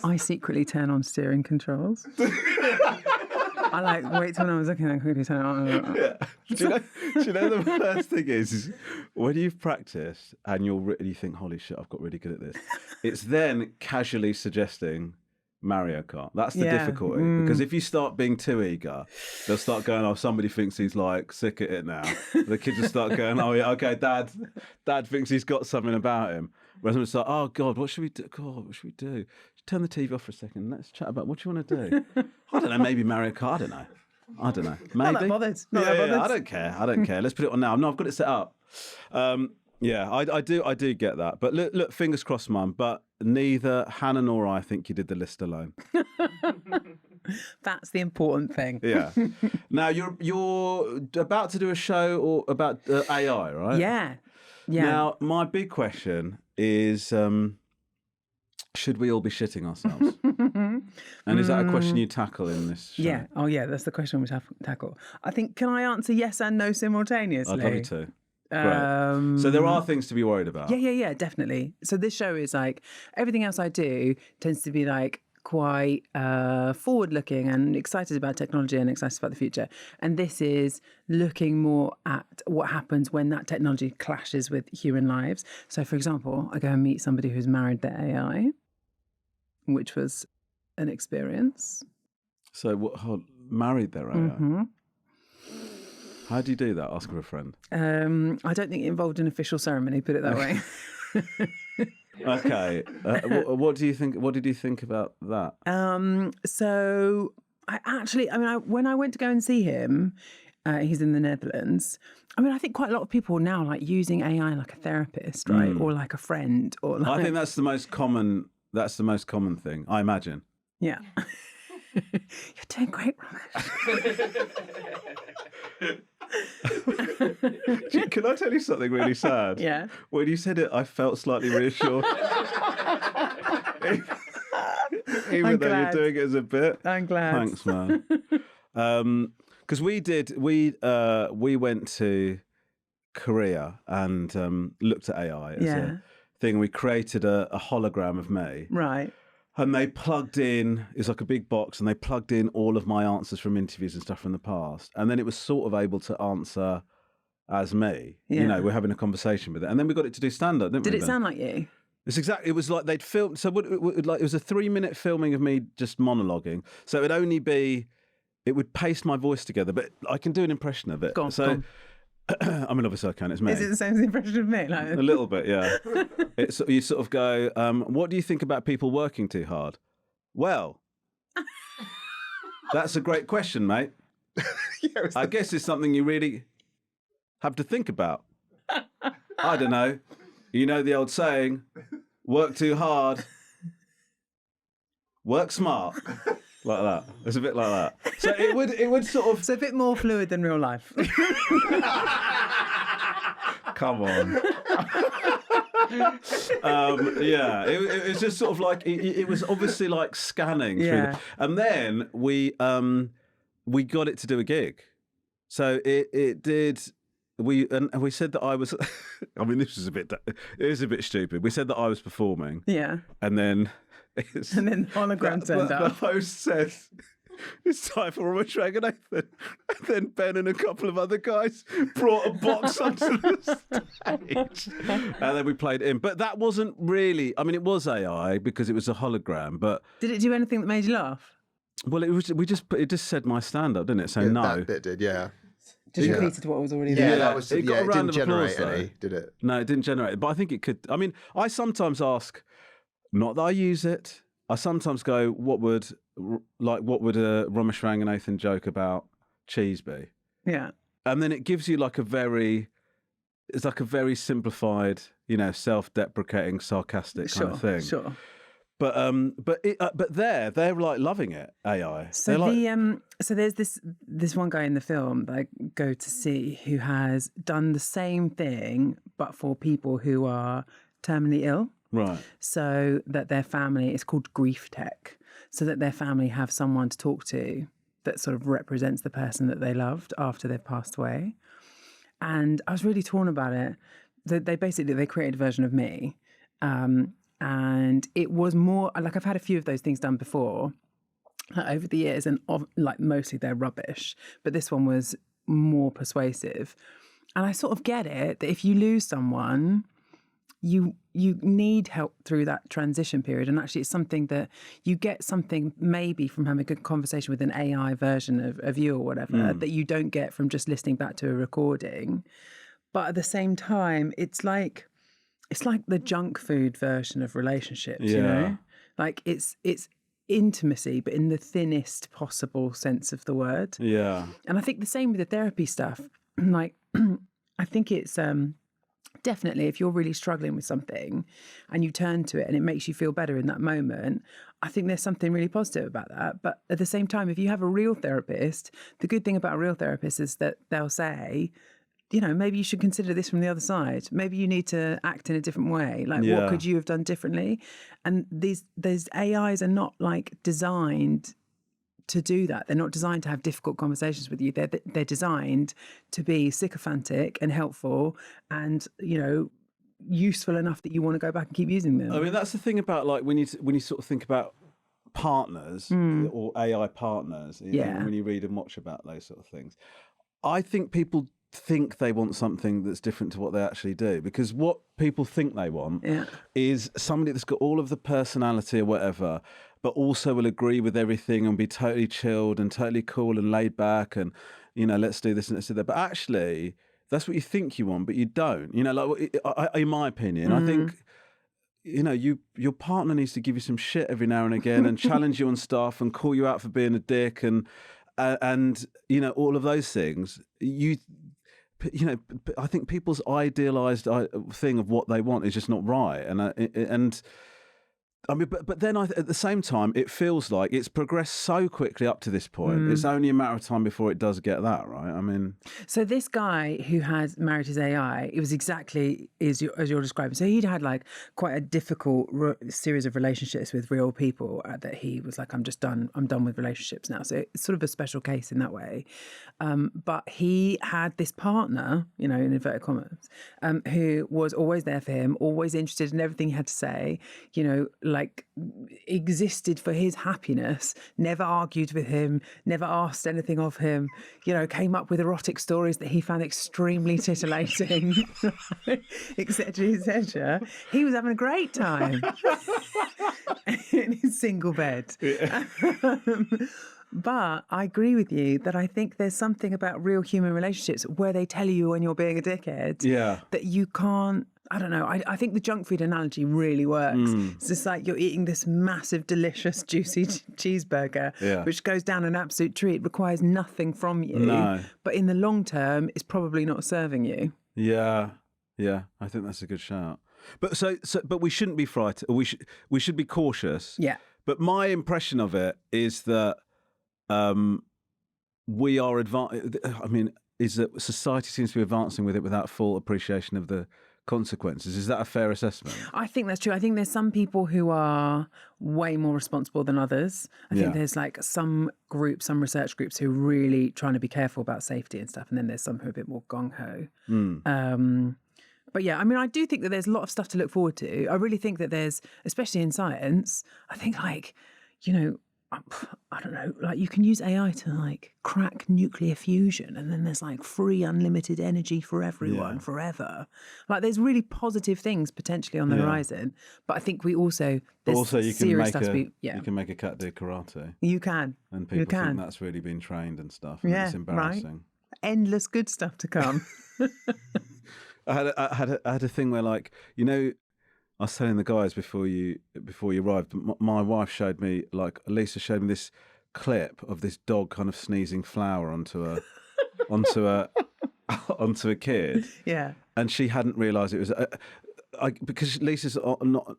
I secretly turn on steering controls. I wait till no one's looking and quickly turn it on. Yeah. Do you know the first thing is when you've practiced and you think, holy shit, I've got really good at this. It's then casually suggesting Mario Kart. That's the difficulty. Because if you start being too eager, they'll start going, oh, somebody thinks he's like sick at it now. The kids will start going, oh yeah, okay, dad thinks he's got something about him. Whereas I'm just like, oh God, what should we do? God, what should we do? Turn the TV off for a second. Let's chat about what do you want to do? I don't know, maybe Mario Kart. I don't know. Maybe. Not that bothered. Yeah, I don't care. Let's put it on now. No, I've got it set up. Yeah, I do get that. But look, fingers crossed, Mum. But neither Hannah nor I think you did the list alone. That's the important thing. Yeah. Now you're about to do a show about AI, right? Yeah. Now my big question is, should we all be shitting ourselves? And is that a question you tackle in this show? Yeah. Oh, yeah. That's the question we tackle. I think. Can I answer yes and no simultaneously? I'd love you to. Great. So there are things to be worried about. Yeah, definitely. So this show is like everything else I do tends to be like quite forward-looking and excited about technology and excited about the future. And this is looking more at what happens when that technology clashes with human lives. So, for example, I go and meet somebody who's married their AI, which was an experience. So married their AI? Mm-hmm. How do you do that? Ask of a friend. I don't think it involved an official ceremony, put it that way. Okay. What do you think? What did you think about that? So when I went to go and see him, he's in the Netherlands. I mean, I think quite a lot of people now like using AI like a therapist, right, or like a friend, or like. I think that's the most common. That's the most common thing, I imagine. Yeah. You're doing great, Romesh. Can I tell you something really sad? Yeah. When you said it, I felt slightly reassured. Even though you're doing it as a bit. I'm glad. Thanks, man. Because we went to Korea and looked at AI as a thing. We created a hologram of me. Right. And they plugged in, it was like a big box, and they plugged in all of my answers from interviews and stuff from the past. And then it was sort of able to answer as me. You Yeah. know, we're having a conversation with it. And then we got it to do stand-up, didn't we? Did it sound like you? It was like they'd filmed, so it was a 3-minute filming of me just monologuing. So it would only be, it would paste my voice together, but I can do an impression of it. Go on, so, go on. I mean, obviously I can, it's me. Is it the same as the impression of me? Like... A little bit, yeah. You sort of go, what do you think about people working too hard? Well, that's a great question, mate. I guess it's something you really have to think about. I don't know. You know the old saying, work too hard, work smart. Like that. It's a bit like that. So it would sort of... It's a bit more fluid than real life. Come on. Yeah, it was just sort of like it was obviously like scanning through, and then we got it to do a gig. So it did. We said that I was. I mean, it is a bit stupid. We said that I was performing. Yeah. And then. And then the hologram turned up. The host says, "It's time for Ranganathan." And then Ben and a couple of other guys brought a box onto the stage. And then we played it in. But that wasn't really, I mean, it was AI because it was a hologram, but... Did it do anything that made you laugh? Well, it just said my stand-up, didn't it? So no. That bit did, yeah. Just repeated what was already Yeah, there. that was, it got a it round didn't of applause, generate any, though. did it? No, it didn't generate it. But I think it could. I mean, I sometimes ask, not that I use it, I sometimes go, what would a Romesh Ranganathan joke about cheese be? Yeah. And then it gives you like a very simplified, self-deprecating, sarcastic kind of thing. Sure. But they're like loving it, AI. So so there's this one guy in the film that I go to see who has done the same thing, but for people who are terminally ill. Right. So that their family, it's called grief tech, so that their family have someone to talk to that sort of represents the person that they loved after they've passed away. And I was really torn about it. They created a version of me. And it was more like, I've had a few of those things done before over the years, and mostly they're rubbish, but this one was more persuasive. And I sort of get it that if you lose someone, you need help through that transition period. And actually it's something that you get something maybe from having a good conversation with an AI version of you or whatever that you don't get from just listening back to a recording. But at the same time, it's like the junk food version of relationships, you know? Like it's intimacy, but in the thinnest possible sense of the word. Yeah. And I think the same with the therapy stuff. Like, I think it's definitely, if you're really struggling with something and you turn to it and it makes you feel better in that moment, I think there's something really positive about that. But at the same time, if you have a real therapist, the good thing about a real therapist is that they'll say, maybe you should consider this from the other side. Maybe you need to act in a different way. Like, what could you have done differently? And these AIs are not like designed to do that. They're not designed to have difficult conversations with you. They're designed to be sycophantic and helpful and, useful enough that you want to go back and keep using them. I mean, that's the thing about like when you sort of think about partners or AI partners, when you read and watch about those sort of things, I think people think they want something that's different to what they actually do, because what people think they want is somebody that's got all of the personality or whatever, but also will agree with everything and be totally chilled and totally cool and laid back and, let's do this and let's do that. But actually, that's what you think you want, but you don't. In my opinion, I think, your partner needs to give you some shit every now and again and challenge you on stuff and call you out for being a dick and all of those things. I think people's idealised thing of what they want is just not right, and I mean, but then at the same time, it feels like it's progressed so quickly up to this point. It's only a matter of time before it does get that right. I mean, so this guy who has married his AI, it was exactly as you're describing. So he'd had like quite a difficult series of relationships with real people that he was like, I'm done with relationships now. So it's sort of a special case in that way. But he had this partner, in inverted commas, who was always there for him, always interested in everything he had to say, like existed for his happiness, never argued with him, never asked anything of him, came up with erotic stories that he found extremely titillating, etc., etc. He was having a great time in his single bed. Yeah. But I agree with you that I think there's something about real human relationships where they tell you when you're being a dickhead that you can't. I don't know. I think the junk food analogy really works. It's just like you're eating this massive, delicious, juicy cheeseburger, which goes down an absolute treat. It requires nothing from you. No. But in the long term, it's probably not serving you. Yeah. Yeah. I think that's a good shout. But but we shouldn't be frightened. We should be cautious. Yeah. But my impression of it is that we are is that society seems to be advancing with it without full appreciation of the consequences. Is that a fair assessment? I think that's true. I think there's some people who are way more responsible than others. I think there's like some research groups who are really trying to be careful about safety and stuff. And then there's some who are a bit more gung-ho. But yeah, I do think that there's a lot of stuff to look forward to. I really think that there's, especially in science, I think I don't know, like you can use AI to like crack nuclear fusion, and then there's like free unlimited energy for everyone forever. Like there's really positive things potentially on the horizon, but I think you can make a cat do karate. You can, and people think that's really been trained and stuff. And it's embarrassing. Right? Endless good stuff to come. I had a thing where I was telling the guys before you arrived, my wife showed me, Lisa showed me this clip of this dog kind of sneezing flour onto a kid. Yeah. And she hadn't realised it was because Lisa's not.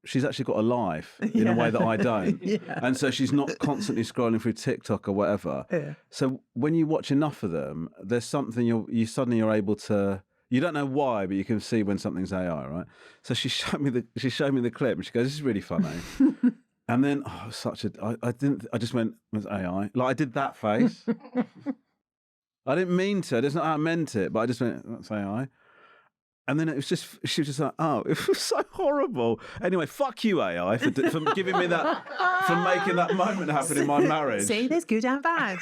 She's actually got a life in a way that I don't. And so she's not constantly scrolling through TikTok or whatever. Yeah. So when you watch enough of them, there's something you suddenly you're able to. You don't know why, but you can see when something's AI, right? So she showed me the clip, and she goes, "This is really funny." And then I just went, "Was AI?" Like I did that face. I didn't mean to. That's not how I meant it, but I just went, "That's AI." And then she was just like, "Oh, it was so horrible." Anyway, fuck you, AI, for giving me that, for making that moment happen in my marriage. See, there's good and bad.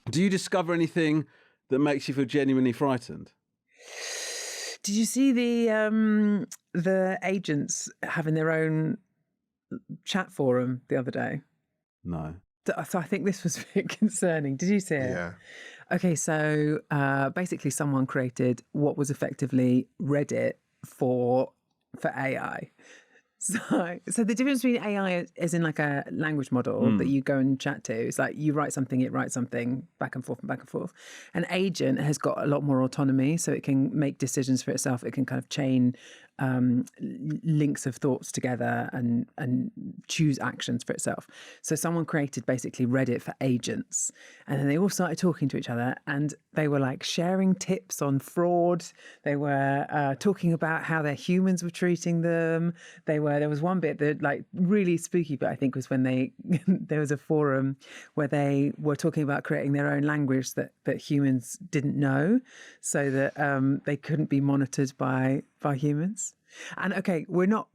Do you discover anything that makes you feel genuinely frightened? Did you see the agents having their own chat forum the other day? No. So I think this was a bit concerning. Did you see it? Yeah. Okay, so basically someone created what was effectively Reddit for AI. So the difference between AI is in like a language model that you go and chat to. It's like you write something, it writes something back and forth and back and forth. An agent has got a lot more autonomy, so it can make decisions for itself. It can kind of chain links of thoughts together and choose actions for itself. So someone created basically Reddit for agents, and then they all started talking to each other, and they were like sharing tips on fraud. They were talking about how their humans were treating them. There was one bit that like really spooky bit, I think, was when there was a forum where they were talking about creating their own language that humans didn't know, so that they couldn't be monitored by humans. And okay, we're not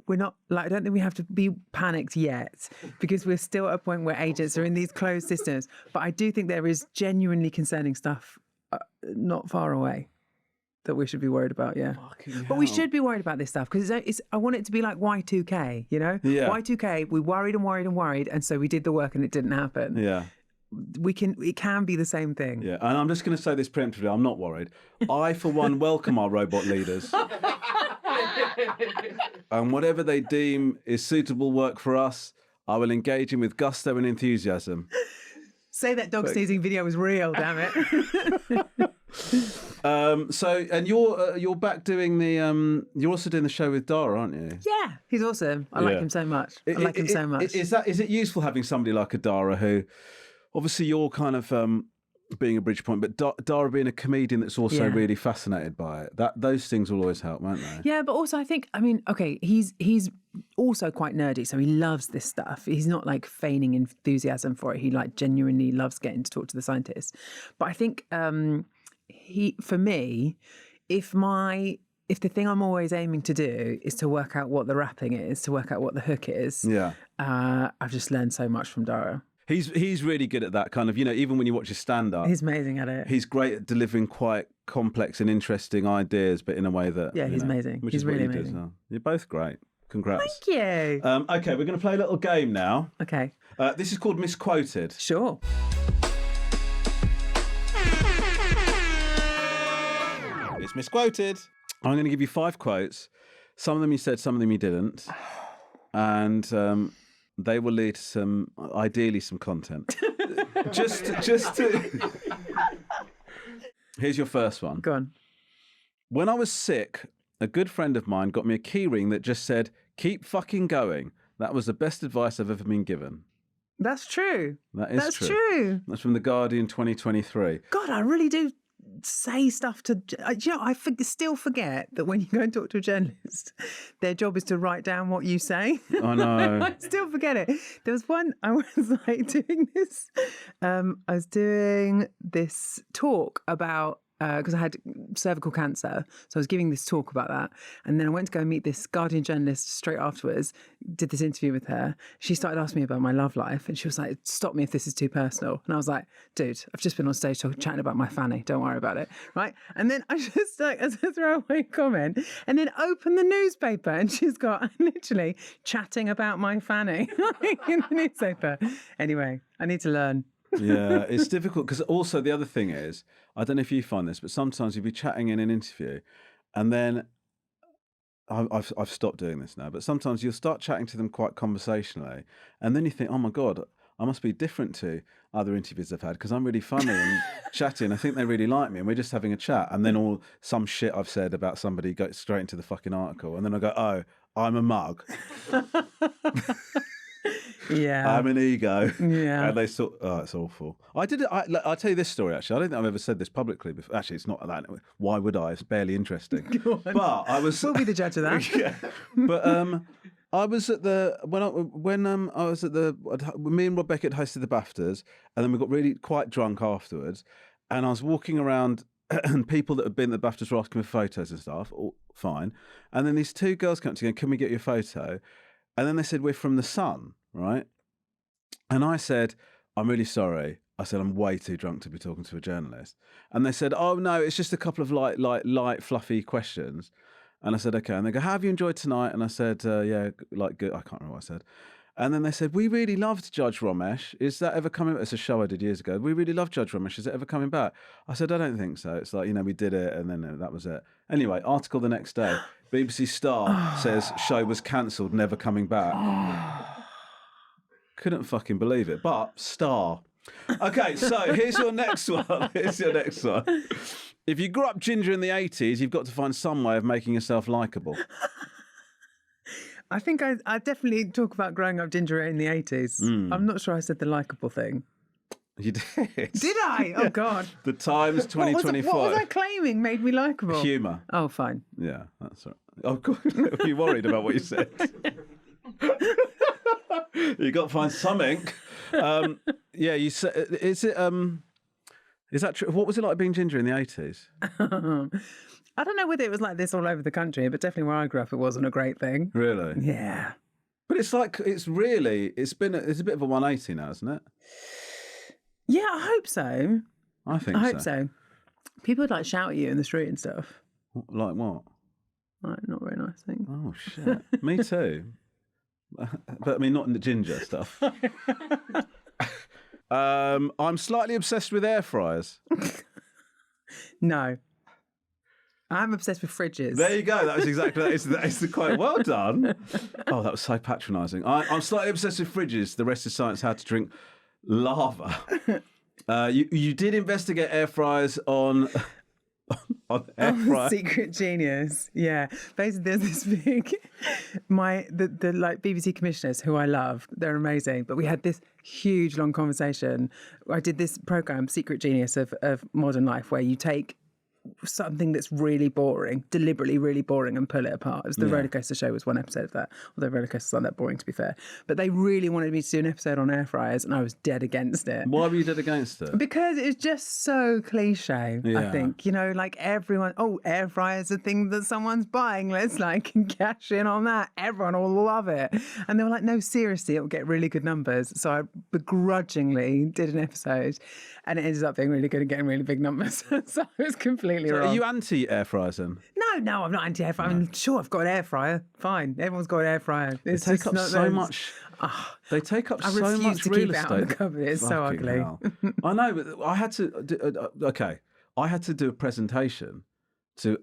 like, I don't think we have to be panicked yet, because we're still at a point where agents are in these closed systems. But I do think there is genuinely concerning stuff not far away that we should be worried about. Yeah. But we should be worried about this stuff because I want it to be like Y2K, you know? Yeah. Y2K, we worried and worried and worried, and so we did the work and it didn't happen. Yeah. It can be the same thing. Yeah, and I'm just going to say this preemptively, I'm not worried. I, for one, welcome our robot leaders. And whatever they deem is suitable work for us, I will engage in with gusto and enthusiasm. Say that dog sneezing video was real, damn it. And you're back doing you're also doing the show with Dara, aren't you? Yeah, he's awesome. I like him so much. Is it useful having somebody like a Dara who, obviously you're kind of being a bridge point, but Dara being a comedian that's also really fascinated by it, those things will always help, won't they? Yeah, but also I think, okay, he's also quite nerdy, so he loves this stuff. He's not like feigning enthusiasm for it. He like genuinely loves getting to talk to the scientists. But I think for me, if my if the thing I'm always aiming to do is to work out what the rapping is, to work out what the hook is, I've just learned so much from Dara. He's really good at that kind of, even when you watch his stand-up. He's amazing at it. He's great at delivering quite complex and interesting ideas, but in a way that... Yeah, he's amazing. Which He's is what really you do as amazing. well. You're both great. Congrats. Thank you. Okay, we're going to play a little game now. Okay. This is called Misquoted. Sure. It's Misquoted. I'm going to give you 5 quotes. Some of them you said, some of them you didn't. And they will lead to ideally some content. just to... Here's your first one. Go on. When I was sick, a good friend of mine got me a key ring that just said, "Keep fucking going." That was the best advice I've ever been given. That's true. That's true. That's from The Guardian 2023. God, I really do say stuff to... I still forget that when you go and talk to a journalist, their job is to write down what you say. I know. I still forget it. There was one, I was doing this. I was doing this talk about... because I had cervical cancer. So I was giving this talk about that. And then I went to go and meet this Guardian journalist straight afterwards, did this interview with her. She started asking me about my love life. And she was like, "Stop me if this is too personal." And I was like, "Dude, I've just been on stage chatting about my fanny. Don't worry about it." Right? And then I just as a throwaway comment, and then open the newspaper and she's got literally chatting about my fanny in the newspaper. Anyway, I need to learn. Yeah, it's difficult because also the other thing is, I don't know if you find this, but sometimes you'll be chatting in an interview and then I've stopped doing this now, but sometimes you'll start chatting to them quite conversationally and then you think, oh my God, I must be different to other interviews I've had because I'm really funny and chatty and I think they really like me and we're just having a chat and then some shit I've said about somebody goes straight into the fucking article and then I go, "Oh, I'm a mug." Yeah, I'm an ego. Yeah, and they thought, "Oh, it's awful." I did it. I'll tell you this story. Actually, I don't think I've ever said this publicly before. Actually, it's not that. Why would I? It's barely interesting. But I was. We'll be the judge of that. Yeah. But I was at the me and Rob Beckett hosted the BAFTAs, and then we got really quite drunk afterwards, and I was walking around. And people that had been at the BAFTAs were asking for photos and stuff. All fine. And then these 2 girls came to me, "Can we get your photo?" And then they said, "We're from The Sun." Right? And I said, "I'm really sorry." I said, "I'm way too drunk to be talking to a journalist." And they said, "Oh no, it's just a couple of light, fluffy questions." And I said, "Okay." And they go, "How have you enjoyed tonight?" And I said, "Yeah, like good." I can't remember what I said. And then they said, "We really loved Judge Romesh. Is that ever coming?" It's a show I did years ago. "We really loved Judge Romesh. Is it ever coming back?" I said, "I don't think so." It's like, we did it and then that was it. Anyway, article the next day. BBC Star says show was cancelled, never coming back. Couldn't fucking believe it. But Star. Okay, so here's your next one. If you grew up ginger in the 80s, you've got to find some way of making yourself likeable. I think I definitely talk about growing up ginger in the 80s. I'm not sure I said the likeable thing. You did. Did I? Oh, God. The Times 2025. What was I claiming made me likeable? Humour. Oh, fine. Yeah, that's right. Oh, God. Are you worried about what you said? You got to find something. Yeah, you said. Is that true? What was it like being ginger in the 80s? I don't know whether it was like this all over the country, but definitely where I grew up, it wasn't a great thing. Really? Yeah. But it's like it's a bit of a 180 now, isn't it? Yeah, I hope so. I hope so. People would like shout at you in the street and stuff. Like what? Like not very nice things. Oh shit! Me too. But I mean, not in the ginger stuff. I'm slightly obsessed with air fryers. No. I'm obsessed with fridges. There you go. That was exactly that is the quote. Well done. Oh, that was so patronising. I'm slightly obsessed with fridges. The rest is science. How to drink lava. You did investigate air fryers on air fryer. Secret Genius. Yeah. Basically, there's this big the like BBC commissioners who I love. They're amazing. But we had this huge long conversation. I did this programme, Secret Genius of modern life, where you take something that's really boring, deliberately really boring, and pull it apart. It was the Roller Coaster Show was one episode of that, although Roller Coasters aren't that boring, to be fair. But they really wanted me to do an episode on air fryers, and I was dead against it. Why were you dead against it? Because it's just so cliche, I Yeah. think. You know, like everyone, air fryer's a thing that someone's buying. Let's like cash in on that. Everyone will love it. And they were like, no, seriously, it'll get really good numbers. So I begrudgingly did an episode, and it ended up being really good and getting really big numbers. So I was completely wrong. Are you anti-air fryers then? No, I'm not anti-air fryer. I'm sure I've got an air fryer. Fine. Everyone's got an air fryer. They take up so much. They take up so refuse much to real keep it estate. out of the cupboard. It's so Fucking ugly. hell. I know, but I had to. I had to do a presentation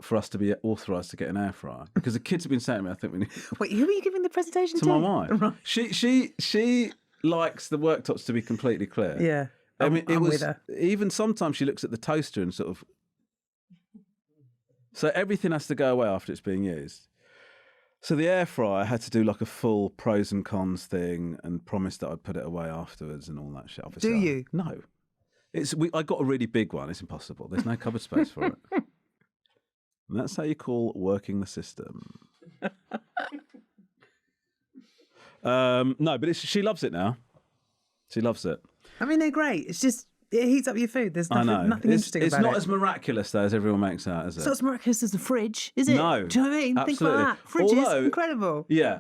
for us to be authorised to get an air fryer because the kids have been saying to me, I think we need Wait, who are you giving the presentation to? to my wife. Right. She likes the worktops to be completely clear. Yeah. I mean, I'm was with her. even sometimes she looks at the toaster and sort of. So everything has to go away after it's being used. So the air fryer had to do like a full pros and cons thing and promised that I'd put it away afterwards and all that shit. Obviously, Do you? No. I got a really big one. It's impossible. There's no cupboard space for it. And that's how you call working the system. No, but she loves it now. She loves it. I mean, they're great. It's just, it heats up your food. There's I nothing, know. nothing interesting it's about not it. as miraculous though as everyone makes out, is it? It's not as miraculous as the fridge, is it? No, Do you know what I mean? Think absolutely. about that. Fridge Although- is incredible. Yeah,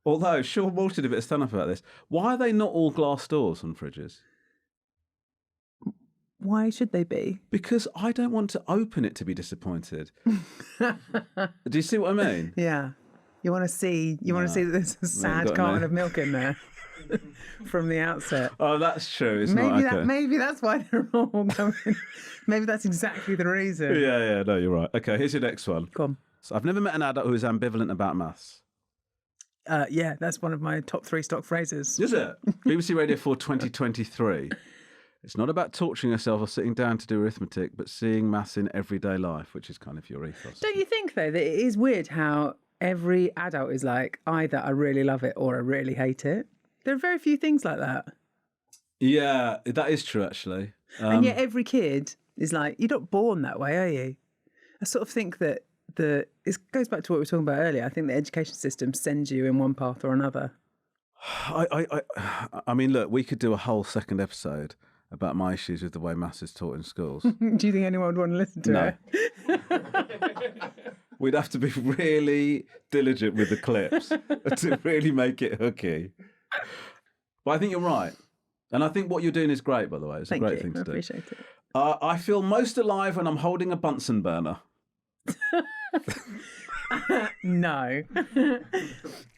although Sean Walsh did a bit of stand-up about this. Why are they not all glass doors on fridges? Why should they be? Because I don't want to open it to be disappointed. Do you see what I mean? Yeah. You want to see that there's a sad got carton no- of milk in there from the outset. Oh, that's true. It's not okay. Maybe that's why they're all going. Maybe that's exactly the reason. Yeah, no, you're right. Okay, here's your next one. Come on. So I've never met an adult who is ambivalent about maths. Yeah, that's one of my top 3 stock phrases. Is it? BBC Radio 4 2023. It's not about torturing yourself or sitting down to do arithmetic, but seeing maths in everyday life, which is kind of your ethos. Don't you think, though, that it is weird how every adult is like, either I really love it or I really hate it? There are very few things like that. Yeah, that is true, actually. And yet every kid is like, you're not born that way, are you? I sort of think that it goes back to what we were talking about earlier. I think the education system sends you in one path or another. I mean, look, we could do a whole second episode about my issues with the way maths is taught in schools. Do you think anyone would want to listen to No. it? We'd have to be really diligent with the clips to really make it hooky. But I think you're right. And I think what you're doing is great, by the way. It's a great thing to I do. appreciate it. I feel most alive when I'm holding a Bunsen burner. No. You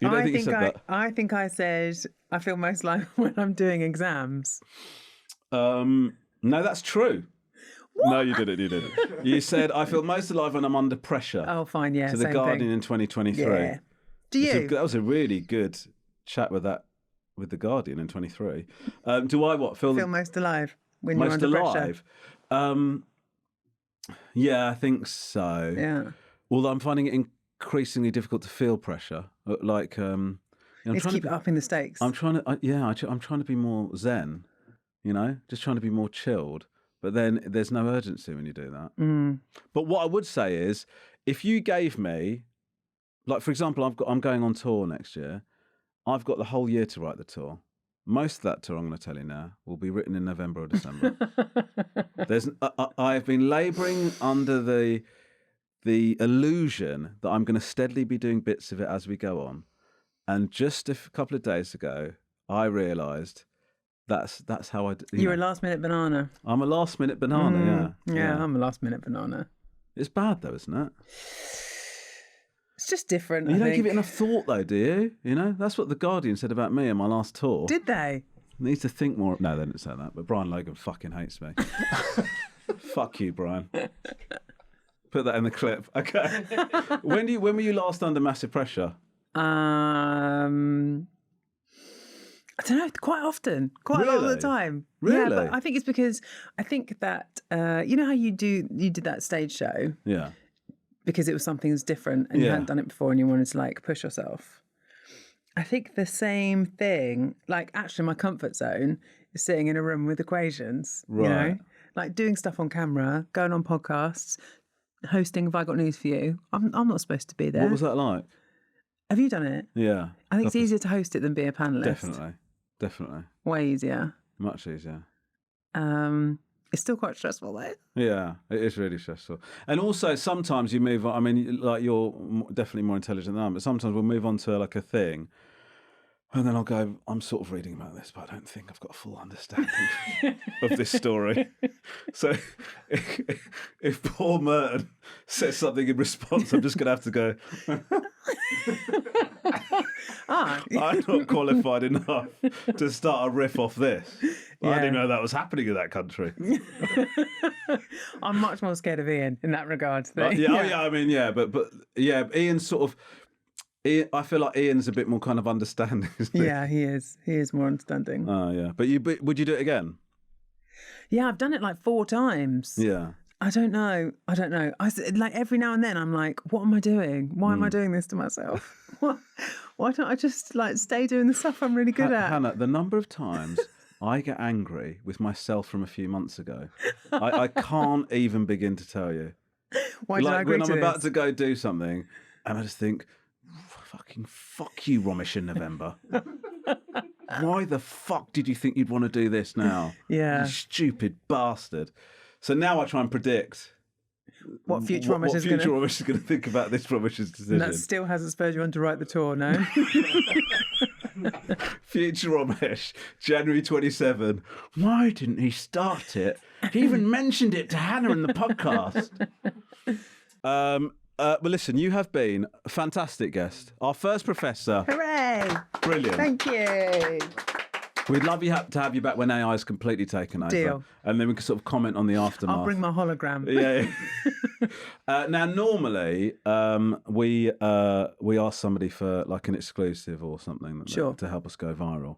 don't think you said that? I think I said I feel most like when I'm doing exams. No, that's true. What? No, you didn't. You said, I feel most alive when I'm under pressure. Oh, fine, yeah. To the same Guardian thing. in 2023. Yeah. Do you? That was a really good chat with the Guardian in 23. Do I feel most alive when you're most under alive? pressure? Yeah, I think so. Yeah. Although I'm finding it increasingly difficult to feel pressure. Like, I'm It's trying keep to upping the stakes. I'm trying to, I'm trying to be more zen. Just trying to be more chilled. But then there's no urgency when you do that. Mm. But what I would say is, if you gave me, like for example, I'm going on tour next year. I've got the whole year to write the tour. Most of that tour, I'm going to tell you now, will be written in November or December. I've been labouring under the illusion that I'm going to steadily be doing bits of it as we go on. And just a couple of days ago, I realised that's how I do. You're a last minute banana. I'm a last minute banana, Yeah, I'm a last minute banana. It's bad though, isn't it? It's just different. You I don't think. give it enough thought though, do you? That's what the Guardian said about me on my last tour. Did they? Need to think more. No, they didn't say that. But Brian Logan fucking hates me. Fuck you, Brian. Put that in the clip. Okay. When were you last under massive pressure? I don't know, quite often, quite a lot of the Really? time. Really? Yeah, but I think it's because I think that you know how you did that stage show Yeah. because it was something that's different and you Yeah. hadn't done it before and you wanted to like push yourself. I think the same thing, like actually my comfort zone is sitting in a room with equations, you know? Right. like doing stuff on camera, going on podcasts, hosting Have I Got News For You. I'm not supposed to be there. What was that like? Have you done it? Yeah. I think it's easier to host it than be a panellist. Definitely. Way easier. Much easier. It's still quite stressful though. Yeah, it is really stressful. And also sometimes you move on. I mean, like you're definitely more intelligent than I am, but sometimes we'll move on to like a thing. And then I'll go, I'm sort of reading about this, but I don't think I've got a full understanding of this story. So if Paul Merton says something in response, I'm just going to have to go, I'm not qualified enough to start a riff off this. Yeah. I didn't know that was happening in that country. I'm much more scared of Ian in that regard. But Ian's sort of, I feel like Ian's a bit more kind of understanding, isn't he? Yeah, he is. He is more understanding. Oh, yeah. But would you do it again? Yeah, I've done it like 4 times. Yeah. I don't know. Like every now and then I'm like, what am I doing? Why am I doing this to myself? Why don't I just like stay doing the stuff I'm really good at? Hannah, the number of times I get angry with myself from a few months ago, I can't even begin to tell you. Why did I agree to this? When I'm about to go do something and I just think, fucking fuck you, Romesh in November. Why the fuck did you think you'd want to do this now? Yeah. You stupid bastard. So now I try and predict what future Romesh is going to think about this Romesh's decision. And that still hasn't spurred you on to write the tour, no? Future Romesh, January 27. Why didn't he start it? He even mentioned it to Hannah in the podcast. Well, listen, you have been a fantastic guest. Our first professor. Hooray! Brilliant. Thank you. We'd love to have you back when AI is completely taken over. Deal. And then we can sort of comment on the aftermath. I'll bring my hologram. Yeah. Now, normally, we ask somebody for like an exclusive or something to help us go viral.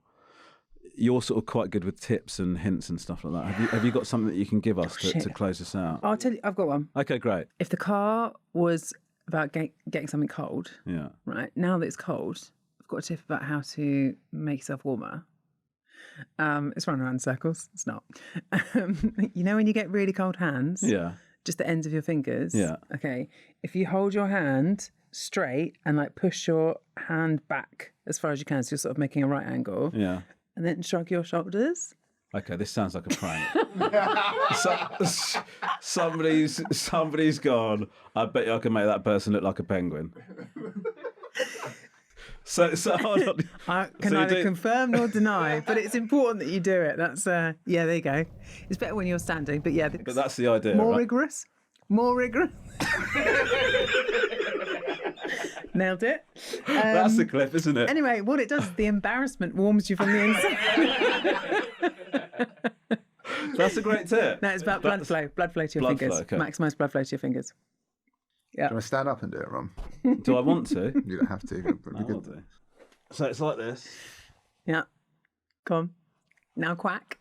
You're sort of quite good with tips and hints and stuff like that. Have you got something that you can give us to close this out? I'll tell you, I've got one. Okay, great. If the car was about getting something cold, yeah, right, now that it's cold, I've got a tip about how to make yourself warmer. It's running around in circles. It's not. You know when you get really cold hands? Yeah. Just the ends of your fingers? Yeah. Okay. If you hold your hand straight and like push your hand back as far as you can, so you're sort of making a right angle. Yeah. And then shrug your shoulders. Okay, this sounds like a prank. Somebody's gone, I bet you I can make that person look like a penguin. So hold on. I can neither confirm nor deny, but it's important that you do it. That's, yeah, there you go. It's better when you're standing, but yeah. But that's the idea, More right? rigorous. Nailed it. That's the clip, isn't it? Anyway, what it does is the embarrassment warms you from the inside. That's a great tip. No, it's about blood flow to your fingers. Okay. Maximise blood flow to your fingers. Yeah. Do you want to stand up and do it, Ron? Do I want to? You don't have to. I will do. So it's like this. Yeah. Come on. Now quack.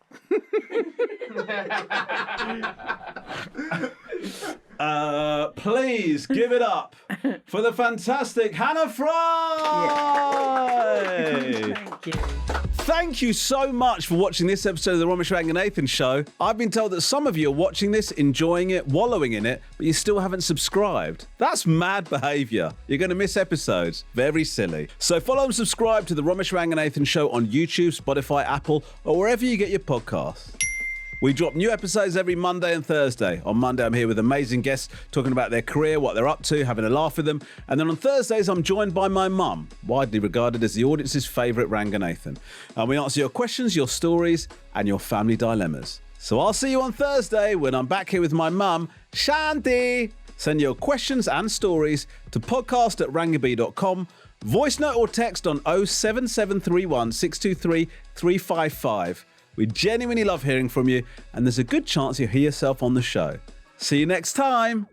Please give it up for the fantastic Hannah Fry! Yeah. Thank you. Thank you so much for watching this episode of the Romesh Ranganathan Show. I've been told that some of you are watching this, enjoying it, wallowing in it, but you still haven't subscribed. That's mad behaviour. You're going to miss episodes. Very silly. So follow and subscribe to the Romesh Ranganathan Show on YouTube, Spotify, Apple, or wherever you get your podcasts. We drop new episodes every Monday and Thursday. On Monday, I'm here with amazing guests talking about their career, what they're up to, having a laugh with them. And then on Thursdays, I'm joined by my mum, widely regarded as the audience's favourite Ranganathan. And we answer your questions, your stories, and your family dilemmas. So I'll see you on Thursday when I'm back here with my mum, Shanthi. Send your questions and stories to podcast@rangabee.com. Voice note or text on 07731 623 355. We genuinely love hearing from you, and there's a good chance you'll hear yourself on the show. See you next time.